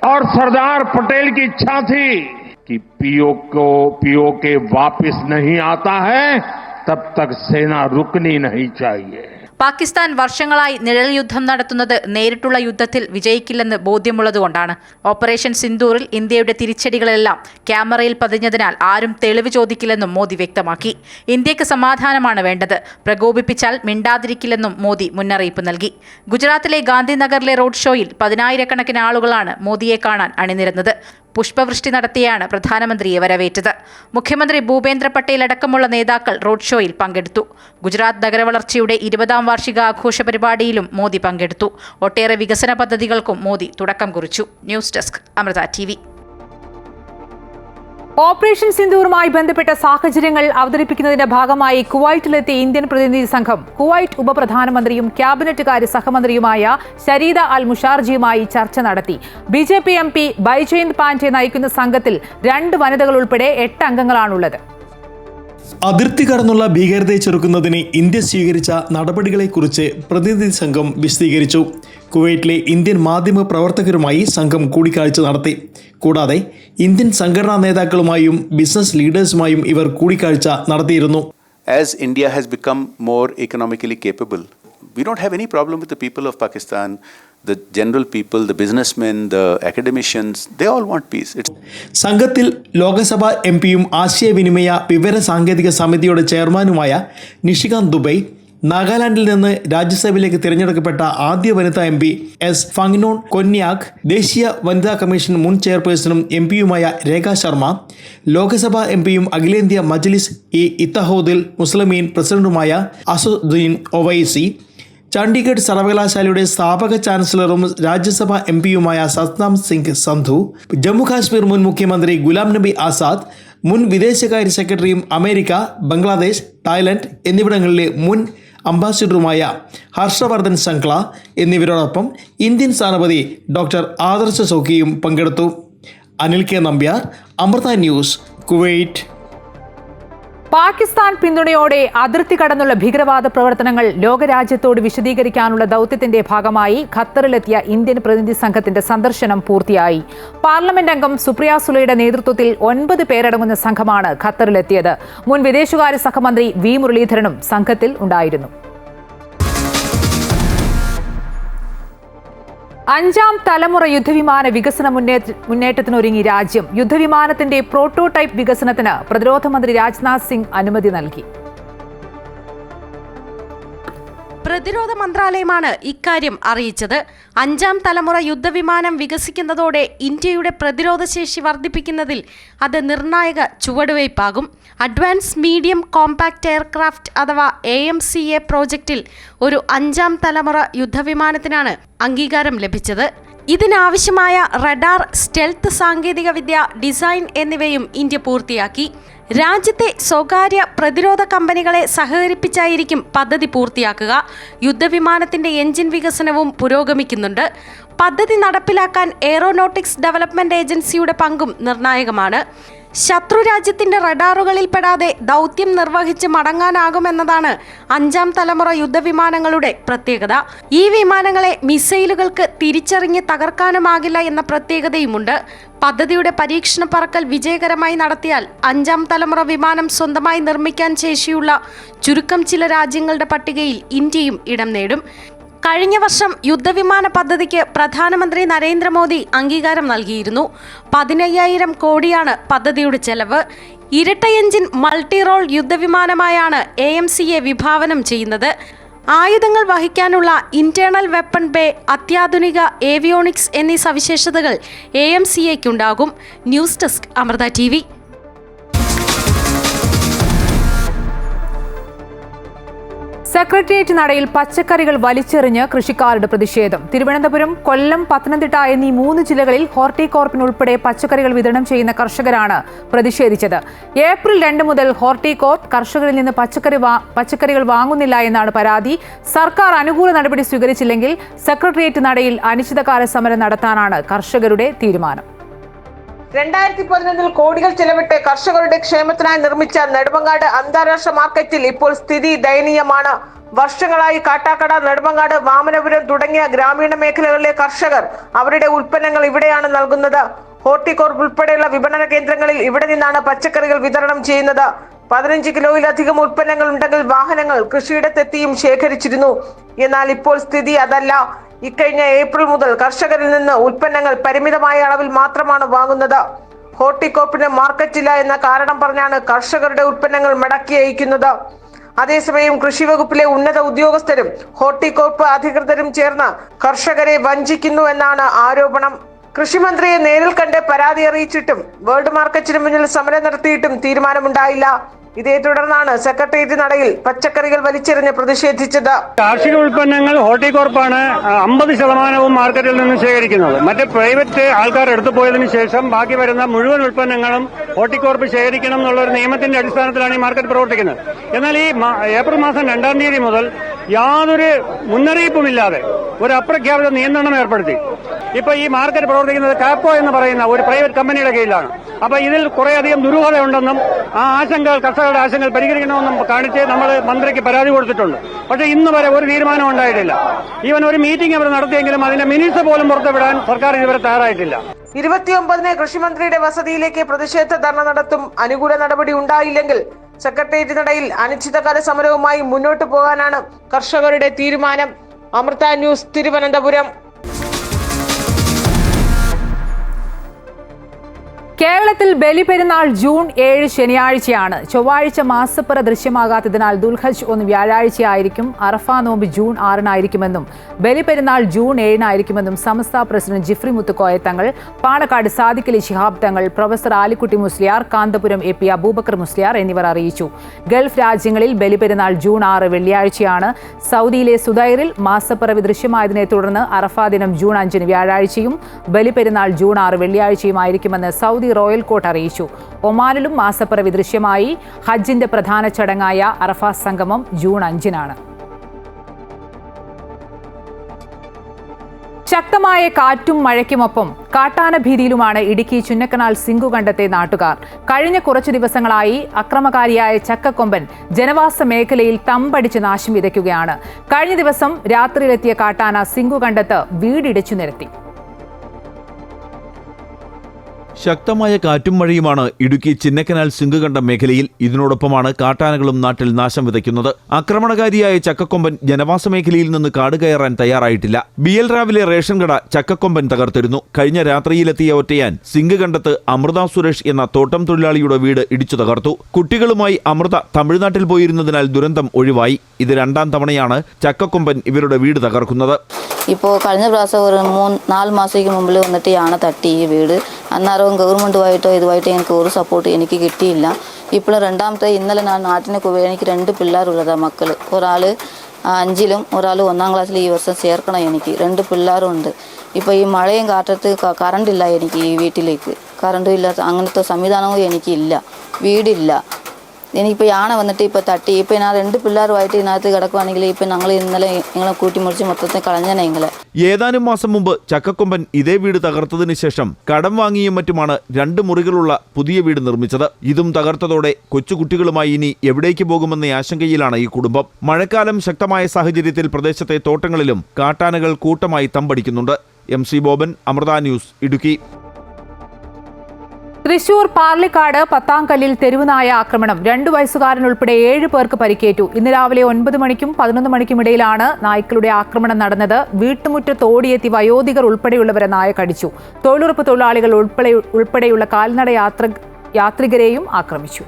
और सरदार पटेल की इच्छा थी कि पीओके वापस नहीं आता है, तब तक सेना रुकनी नहीं चाहिए. പാകിസ്ഥാൻ വർഷങ്ങളായി നിഴൽ യുദ്ധം നടത്തുന്നത് നേരിട്ടുള്ള യുദ്ധത്തിൽ വിജയിക്കില്ലെന്ന് ബോധ്യമുള്ളതുകൊണ്ടാണ്. ഓപ്പറേഷൻ സിന്ദൂറിൽ ഇന്ത്യയുടെ തിരിച്ചടികളെല്ലാം ക്യാമറയിൽ പതിഞ്ഞതിനാൽ ആരും തെളിവ് ചോദിക്കില്ലെന്നും മോദി വ്യക്തമാക്കി. ഇന്ത്യക്ക് സമാധാനമാണ് വേണ്ടത്, പ്രകോപിപ്പിച്ചാൽ മിണ്ടാതിരിക്കില്ലെന്നും മോദി മുന്നറിയിപ്പ് നൽകി. ഗുജറാത്തിലെ ഗാന്ധിനഗറിലെ റോഡ് ഷോയിൽ 10,000-കണക്കിന് ആളുകളാണ് മോദിയെ കാണാൻ അണിനിരന്നത്. പുഷ്പവൃഷ്ടി നടത്തിയാണ് പ്രധാനമന്ത്രിയെ വരവേറ്റത്. മുഖ്യമന്ത്രി ഭൂപേന്ദ്ര പട്ടേൽ അടക്കമുള്ള നേതാക്കൾ റോഡ് ഷോയിൽ പങ്കെടുത്തു. ഗുജറാത്ത് നഗരവളർച്ചയുടെ 20ാം വാർഷികാഘോഷ പരിപാടിയിലും മോദി പങ്കെടുത്തു. ഒട്ടേറെ വികസന പദ്ധതികൾക്കും മോദി തുടക്കം കുറിച്ചു. News desk, Amrita TV. Operation സിന്ദൂറുമായി ബന്ധപ്പെട്ട സാഹചര്യങ്ങൾ അവതരിപ്പിക്കുന്നതിന്റെ ഭാഗമായി കുവൈറ്റിലെത്തിയ ഇന്ത്യൻ പ്രതിനിധി സംഘം കുവൈറ്റ് ഉപപ്രധാനമന്ത്രിയും ക്യാബിനറ്റ് കാര്യ സഹമന്ത്രിയുമായ ഷരീദ അൽ മുഷാർജിയുമായി ചർച്ച നടത്തി. BJP MP ബൈജയന്ത് പാണ്ഡെ നയിക്കുന്ന സംഘത്തിൽ 2 വനിതകൾ ഉൾപ്പെടെ 8 അംഗങ്ങളാണുള്ളത്. അതിർത്തി കടന്നുള്ള ഭീകരതയെ ചെറുക്കുന്നതിന് ഇന്ത്യ സ്വീകരിച്ച നടപടികളെക്കുറിച്ച് പ്രതിനിധി സംഘം വിശദീകരിച്ചു. കുവൈറ്റിലെ ഇന്ത്യൻ മാധ്യമ പ്രവർത്തകരുമായി സംഘം കൂടിക്കാഴ്ച നടത്തി. കൂടാതെ ഇന്ത്യൻ സംഘടനാ നേതാക്കളുമായും ബിസിനസ് ലീഡേഴ്സുമായും ഇവർ കൂടിക്കാഴ്ച നടത്തിയിരുന്നു. As India has become more economically capable, we don't have any problem with the people of Pakistan. The general people, the businessmen, the academicians, they all want peace. സംഘത്തിൽ ലോകസഭാ എംപിയും ആശയവിനിമയ വിവര സാങ്കേതിക സമിതിയുടെ ചെയർമാനുമായ നിഷികാന്ത് ദുബൈ, നാഗാലാൻഡിൽ നിന്ന് രാജ്യസഭയിലേക്ക് തിരഞ്ഞെടുക്കപ്പെട്ട ആദ്യ വനിതാ എം പി എസ് ഫങ്നോൺ കൊന്യാക്, ദേശീയ വനിതാ കമ്മീഷൻ മുൻ ചെയർപേഴ്സണും എം പിയുമായ രേഖ ശർമ്മ, ലോകസഭാ എം പിയും അഖിലേന്ത്യാ മജ്ലിസ് ഇത്തഹോദിൽ മുസ്ലിമീൻ പ്രസിഡന്റുമായ അസദുദ്ദീൻ ഒവൈസി, ചണ്ഡീഗഡ് സർവകലാശാലയുടെ സ്ഥാപക ചാൻസലറും രാജ്യസഭാ എം പിയുമായ സത്നാം സിംഗ് സന്ധു, ജമ്മുകാശ്മീർ മുൻ മുഖ്യമന്ത്രി ഗുലാം നബി ആസാദ്, മുൻ വിദേശകാര്യ സെക്രട്ടറിയും അമേരിക്ക, ബംഗ്ലാദേശ്, തായ്ലൻഡ് എന്നിവിടങ്ങളിലെ മുൻ അംബാസിഡറുമായ ഹർഷവർദ്ധൻ ശങ്ക്ല എന്നിവരോടൊപ്പം ഇന്ത്യൻ സ്ഥാനപതി ഡോക്ടർ ആദർശ സോക്കിയും പങ്കെടുത്തു. Anil K Nambiar, Amrita news, Kuwait. Pakistan പിന്തുണയോടെ അതിർത്തി കടന്നുള്ള ഭീകരവാദ പ്രവർത്തനങ്ങൾ ലോകരാജ്യത്തോട് വിശദീകരിക്കാനുള്ള ദൗത്യത്തിന്റെ ഭാഗമായി ഖത്തറിലെത്തിയ ഇന്ത്യൻ പ്രതിനിധി സംഘത്തിന്റെ സന്ദർശനം പൂർത്തിയായി. പാർലമെന്റ് അംഗം സുപ്രിയ സുലെയുടെ നേതൃത്വത്തിൽ 9 പേരടങ്ങുന്ന സംഘമാണ് ഖത്തറിലെത്തിയത്. മുൻ വിദേശകാര്യ സഹമന്ത്രി വി മുരളീധരനും സംഘത്തിൽ ഉണ്ടായിരുന്നു. 5ാം തലമുറ യുദ്ധവിമാന വികസന മുന്നേറ്റത്തിനൊരുങ്ങി രാജ്യം. യുദ്ധവിമാനത്തിന്റെ പ്രോട്ടോടൈപ്പ് വികസനത്തിന് പ്രതിരോധ മന്ത്രി രാജ്നാഥ് സിംഗ് അനുമതി നൽകി. പ്രതിരോധ മന്ത്രാലയമാണ് ഇക്കാര്യം അറിയിച്ചത്. 5ാം തലമുറ യുദ്ധവിമാനം വികസിക്കുന്നതോടെ ഇന്ത്യയുടെ പ്രതിരോധശേഷി വർദ്ധിപ്പിക്കുന്നതിൽ അത് നിർണായക ചുവടുവയ്പാകും. അഡ്വാൻസ് മീഡിയം കോമ്പാക്ട് എയർക്രാഫ്റ്റ് അഥവാ AMCA പ്രോജക്റ്റിൽ ഒരു 5ാം തലമുറ യുദ്ധവിമാനത്തിനാണ് അംഗീകാരം ലഭിച്ചത്. ഇതിനാവശ്യമായ റഡാർ, സ്റ്റെൽത്ത് സാങ്കേതികവിദ്യ, ഡിസൈൻ എന്നിവയും ഇന്ത്യ പൂർത്തിയാക്കി. രാജ്യത്തെ സ്വകാര്യ പ്രതിരോധ കമ്പനികളെ സഹകരിപ്പിച്ചായിരിക്കും പദ്ധതി പൂർത്തിയാക്കുക. യുദ്ധവിമാനത്തിന്റെ എഞ്ചിൻ വികസനവും പുരോഗമിക്കുന്നുണ്ട്. പദ്ധതി നടപ്പിലാക്കാൻ എയ്റോനോട്ടിക്സ് ഡെവലപ്മെന്റ് ഏജൻസിയുടെ പങ്കും നിർണായകമാണ്. ശത്രുരാജ്യത്തിന്റെ റഡാറുകളിൽ പെടാതെ ദൗത്യം നിർവഹിച്ച് മടങ്ങാനാകുമെന്നതാണ് 5ാം തലമുറ യുദ്ധവിമാനങ്ങളുടെ പ്രത്യേകത. ഈ വിമാനങ്ങളെ മിസൈലുകൾക്ക് തിരിച്ചറിഞ്ഞ് തകർക്കാനുമാകില്ല എന്ന പ്രത്യേകതയുമുണ്ട്. പദ്ധതിയുടെ പരീക്ഷണ പറക്കൽ വിജയകരമായി നടത്തിയാൽ 5ാം തലമുറ വിമാനം സ്വന്തമായി നിർമ്മിക്കാൻ ശേഷിയുള്ള ചുരുക്കം ചില രാജ്യങ്ങളുടെ പട്ടികയിൽ ഇന്ത്യയും ഇടം നേടും. കഴിഞ്ഞ വർഷം യുദ്ധവിമാന പദ്ധതിക്ക് പ്രധാനമന്ത്രി നരേന്ദ്രമോദി അംഗീകാരം നൽകിയിരുന്നു. 15,000 കോടിയാണ് പദ്ധതിയുടെ ചെലവ്. ഇരട്ട എഞ്ചിൻ മൾട്ടി റോൾ യുദ്ധവിമാനമായാണ് AMCA വിഭാവനം ചെയ്യുന്നത്. ആയുധങ്ങൾ വഹിക്കാനുള്ള ഇന്റേണൽ വെപ്പൺ ബേ, അത്യാധുനിക ഏവിയോണിക്സ് എന്നീ സവിശേഷതകൾ AMCAയ്ക്കുണ്ടാകും. News desk, Amrita TV. Secretariat നടയിൽ പച്ചക്കറികൾ വലിച്ചെറിഞ്ഞ് കൃഷിക്കാരുടെ പ്രതിഷേധം. തിരുവനന്തപുരം, കൊല്ലം, പത്തനംതിട്ട എന്നീ 3 ജില്ലകളിൽ ഹോർട്ടികോർപ്പിനുൾപ്പെടെ പച്ചക്കറികൾ വിതരണം ചെയ്യുന്ന കർഷകരാണ് പ്രതിഷേധിച്ചത്. ഏപ്രിൽ 2 മുതൽ ഹോർട്ടികോർപ്പ് കർഷകരിൽ നിന്ന് പച്ചക്കറികൾ വാങ്ങുന്നില്ല എന്നാണ് പരാതി. സർക്കാർ അനുകൂല നടപടി സ്വീകരിച്ചില്ലെങ്കിൽ സെക്രട്ടേറിയറ്റ് നടയിൽ അനിശ്ചിതകാല സമരം നടത്താനാണ് കർഷകരുടെ തീരുമാനം. 2011 കോടികൾ ചെലവിട്ട് കർഷകരുടെ ക്ഷേമത്തിനായി നിർമ്മിച്ച നെടുമങ്ങാട് അന്താരാഷ്ട്ര മാർക്കറ്റിൽ ഇപ്പോൾ സ്ഥിതി ദയനീയമാണ്. വർഷങ്ങളായി കാട്ടാക്കട, നെടുമങ്ങാട്, വാമനപുരം തുടങ്ങിയ ഗ്രാമീണ മേഖലകളിലെ കർഷകർ അവരുടെ ഉൽപ്പന്നങ്ങൾ ഇവിടെയാണ് നൽകുന്നത്. ഹോർട്ടികോർപ്പ് ഉൾപ്പെടെയുള്ള വിപണന കേന്ദ്രങ്ങളിൽ ഇവിടെ നിന്നാണ് പച്ചക്കറികൾ വിതരണം ചെയ്യുന്നത്. 15 കിലോയിലധികം ഉൽപ്പന്നങ്ങൾ ഉണ്ടെങ്കിൽ വാഹനങ്ങൾ കൃഷിയിടത്തെത്തിയും ശേഖരിച്ചിരുന്നു. എന്നാൽ ഇപ്പോൾ സ്ഥിതി അതല്ല. ഇക്കഴിഞ്ഞ ഏപ്രിൽ മുതൽ കർഷകരിൽ നിന്ന് ഉൽപ്പന്നങ്ങൾ പരിമിതമായ അളവിൽ മാത്രമാണ് വാങ്ങുന്നത്. ഹോർട്ടികോർപ്പിന് മാർക്കറ്റില്ല എന്ന കാരണം പറഞ്ഞാണ് കർഷകരുടെ ഉൽപ്പന്നങ്ങൾ മടക്കി അയക്കുന്നത്. അതേസമയം കൃഷി വകുപ്പിലെ ഉന്നത ഉദ്യോഗസ്ഥരും ഹോർട്ടികോർപ്പ് അധികൃതരും ചേർന്ന് കർഷകരെ വഞ്ചിക്കുന്നു എന്നാണ് ആരോപണം. കൃഷിമന്ത്രിയെ നേരിൽ കണ്ട് പരാതി അറിയിച്ചിട്ടും വേൾഡ് മാർക്കറ്റിന് മുന്നിൽ സമരം നടത്തിയിട്ടും തീരുമാനമുണ്ടായില്ല. ഇതേ തുടർന്നാണ് സെക്രട്ടേറിയറ്റ് നടയിൽ പച്ചക്കറികൾ വലിച്ചെറിഞ്ഞ് പ്രതിഷേധിച്ചത്. കാർഷിക ഉൽപ്പന്നങ്ങൾ ഹോർട്ടികോർപ്പാണ് 50% മാർക്കറ്റിൽ നിന്ന് ശേഖരിക്കുന്നത്. മറ്റ് പ്രൈവറ്റ് ആൾക്കാർ എടുത്തു പോയതിനു ശേഷം ബാക്കി വരുന്ന മുഴുവൻ ഉൽപ്പന്നങ്ങളും ഹോർട്ടികോർപ്പ് ശേഖരിക്കണം എന്നുള്ള ഒരു നിയമത്തിന്റെ അടിസ്ഥാനത്തിലാണ് ഈ മാർക്കറ്റ് പ്രവർത്തിക്കുന്നത്. എന്നാൽ ഈ ഏപ്രിൽ മാസം 2-ാം തീയതി മുതൽ യാതൊരു മുന്നറിയിപ്പുമില്ലാതെ ഒരു അപ്രഖ്യാപിത നിയന്ത്രണം ഏർപ്പെടുത്തി. ഇപ്പൊ ഈ മാർക്കറ്റ് പ്രവർത്തിക്കുന്നത് കാപ്പോ എന്ന് പറയുന്ന ഒരു പ്രൈവറ്റ് കമ്പനിയുടെ കീഴിലാണ്. അപ്പൊ ഇതിൽ കുറേയധികം ദുരൂഹതയുണ്ടെന്നും ആ ആശങ്കകൾ, കർഷകരുടെ ആശങ്കകൾ പരിഹരിക്കണമെന്നും കാണിച്ച് നമ്മൾ മന്ത്രിക്ക് പരാതി കൊടുത്തിട്ടുണ്ട്. പക്ഷേ ഇന്ന് വരെ ഒരു തീരുമാനം ഉണ്ടായിട്ടില്ല. ഈവൻ ഒരു മീറ്റിംഗ് അവർ നടത്തിയെങ്കിലും അതിന്റെ മിനിറ്റ്സ് പോലും പുറത്തുവിടാൻ സർക്കാർ ഇതുവരെ തയ്യാറായിട്ടില്ല. 29-ന് കൃഷിമന്ത്രിയുടെ വസതിയിലേക്ക് പ്രതിഷേധ ധർണ നടത്തും. അനുകൂല നടപടി ഉണ്ടായില്ലെങ്കിൽ സെക്രട്ടേറിയറ്റ് നടയിൽ അനിശ്ചിതകാല സമരവുമായി മുന്നോട്ടു പോകാനാണ് കർഷകരുടെ തീരുമാനം. അമൃത ന്യൂസ്, തിരുവനന്തപുരം. കേരളത്തിൽ ബലിപെരുന്നാൾ ജൂൺ 7 ശനിയാഴ്ചയാണ്. ചൊവ്വാഴ്ച മാസപ്പിറ ദൃശ്യമാകാത്തതിനാൽ ദുൽഹജ് 1 വ്യാഴാഴ്ചയായിരിക്കും. അറഫ നോമ്പ് ജൂൺ 6-നായിരിക്കുമെന്നും ബലിപെരുന്നാൾ ജൂൺ 7-നായിരിക്കുമെന്നും Samastha president Jifri Muthukoya Thangal, Panakkad Sadiq Ali Shihab Thangal, professor Alikutty Musliyar, Kanthapuram A P Abubakar Musliyar എന്നിവർ അറിയിച്ചു. ഗൾഫ് രാജ്യങ്ങളിൽ ബലിപെരുന്നാൾ ജൂൺ 6 വെള്ളിയാഴ്ചയാണ്. സൗദിയിലെ സുദൈറിൽ മാസപ്പിറവി ദൃശ്യമായതിനെ തുടർന്ന് അറഫ ദിനം ജൂൺ 5 വ്യാഴാഴ്ചയും ബലിപെരുന്നാൾ ജൂൺ 6 വെള്ളിയാഴ്ചയുമായിരിക്കുമെന്ന് സൗദി റോയൽ കോർട്ട് അറിയിച്ചു. ഒമാനിലും മാസപ്പിറവി ദൃശ്യമായി. ഹജ്ജിന്റെ പ്രധാന ചടങ്ങായ അറഫ സംഗമം ജൂൺ 5-നാണ്. ശക്തമായ കാറ്റും മഴയ്ക്കുമൊപ്പം കാട്ടാന ഭീതിയിലുമാണ് ഇടുക്കി ചുന്നക്കനാൽ സിംഗുകണ്ടത്തെ നാട്ടുകാർ. കഴിഞ്ഞ കുറച്ചു ദിവസങ്ങളായി അക്രമകാരിയായ ചക്കക്കൊമ്പൻ ജനവാസ മേഖലയിൽ തമ്പടിച്ച് നാശം വിതയ്ക്കുകയാണ്. കഴിഞ്ഞ ദിവസം രാത്രിയിലെത്തിയ കാട്ടാന സിംഗുകണ്ടത്ത് വീടിടിച്ചു നിരത്തി. ശക്തമായ കാറ്റും മഴയുമാണ് ഇടുക്കി ചിന്നക്കനാൽ സിംഗുകണ്ടം മേഖലയിൽ. ഇതിനോടൊപ്പമാണ് കാട്ടാനകളും നാട്ടിൽ നാശം വിതയ്ക്കുന്നത്. ആക്രമണകാരിയായ ചക്കക്കൊമ്പൻ ജനവാസ മേഖലയിൽ നിന്ന് കാട് കയറാൻ തയ്യാറായിട്ടില്ല. BL രാവിലെ റേഷൻ കട ചക്കക്കൊമ്പൻ തകർത്തിരുന്നു. കഴിഞ്ഞ രാത്രിയിലെത്തിയ ഒറ്റയാൻ സിംഗുകണ്ടത്ത് അമൃത സുരേഷ് എന്ന തോട്ടം തൊഴിലാളിയുടെ വീട് ഇടിച്ചു തകർത്തു. കുട്ടികളുമായി അമൃത തമിഴ്നാട്ടിൽ പോയിരുന്നതിനാൽ ദുരന്തം ഒഴിവായി. ഇത് 2ാം തവണയാണ് ചക്കക്കൊമ്പൻ ഇവരുടെ വീട് തകർക്കുന്നത്. ഇപ്പോൾ കഴിഞ്ഞ പ്രാവശ്യം ഒരു 3-4 മാസത്തേക്ക് മുമ്പിൽ വന്നിട്ട് യാണ തട്ടി ഈ വീട്. അന്നേരവും ഗവൺമെൻറ്റുമായിട്ടോ ഇതുമായിട്ടോ എനിക്ക് ഒരു സപ്പോർട്ട് എനിക്ക് കിട്ടിയില്ല. ഇപ്പോൾ 2ാമത്തെ ഇന്നലെ ഞാൻ നാട്ടിന് എനിക്ക് 2 പിള്ളേരുള്ളതാണ് മക്കൾ. ഒരാൾ 5ലും ഒരാൾ 1ാം ക്ലാസ്സിൽ ഈ വർഷം ചേർക്കണം. എനിക്ക് 2 പിള്ളേരുണ്ട്. ഇപ്പോൾ ഈ മഴയും കാറ്റത്ത് കറണ്ടില്ല എനിക്ക് ഈ വീട്ടിലേക്ക്. കറണ്ടും ഇല്ലാത്ത അങ്ങനത്തെ സംവിധാനവും എനിക്കില്ല. വീടില്ല. എനിക്കിപ്പോൾ യാണ വന്നിട്ട് ഇപ്പോൾ തട്ടി. ഇപ്പോൾ ഞാൻ 2 പിള്ളേരുമായിട്ട് ഇതിനകത്ത് കിടക്കുവാണെങ്കിൽ ഇപ്പം ഞങ്ങൾ ഇന്നലെ ഞങ്ങളെ കൂട്ടിമുറിച്ച് മൊത്തത്തിൽ കളഞ്ഞനെങ്കിൽ. ഏതാനും മാസം മുമ്പ് ചക്കക്കൊമ്പൻ ഇതേ വീട് തകർത്തതിന് ശേഷം കടം വാങ്ങിയും മറ്റുമാണ് 2 മുറികളുള്ള പുതിയ വീട് നിർമ്മിച്ചത്. ഇതും തകർത്തതോടെ കൊച്ചുകുട്ടികളുമായി ഇനി എവിടേക്ക് പോകുമെന്ന ആശങ്കയിലാണ് ഈ കുടുംബം. മഴക്കാലം ശക്തമായ സാഹചര്യത്തിൽ പ്രദേശത്തെ തോട്ടങ്ങളിലും കാട്ടാനകൾ കൂട്ടമായി തമ്പടിക്കുന്നുണ്ട്. MC Boban, Amrita news, Idukki. തൃശൂർ പാർലിക്കാട് പത്താംകല്ലിൽ തെരുവുനായ ആക്രമണം. 2 വയസ്സുകാരനുൾപ്പെടെ 7 പേർക്ക് പരിക്കേറ്റു. ഇന്ന് രാവിലെ 9 മണിക്കും 11 മണിക്കും ഇടയിലാണ് നായ്ക്കളുടെ ആക്രമണം നടന്നത്. വീട്ടുമുറ്റത്ത് ഓടിയെത്തി വയോധികർ ഉൾപ്പെടെയുള്ളവരെ നായ കടിച്ചു. തൊഴിലുറപ്പ് തൊഴിലാളികൾ ഉൾപ്പെടെയുള്ള കാൽനട യാത്രികരെയും ആക്രമിച്ചു.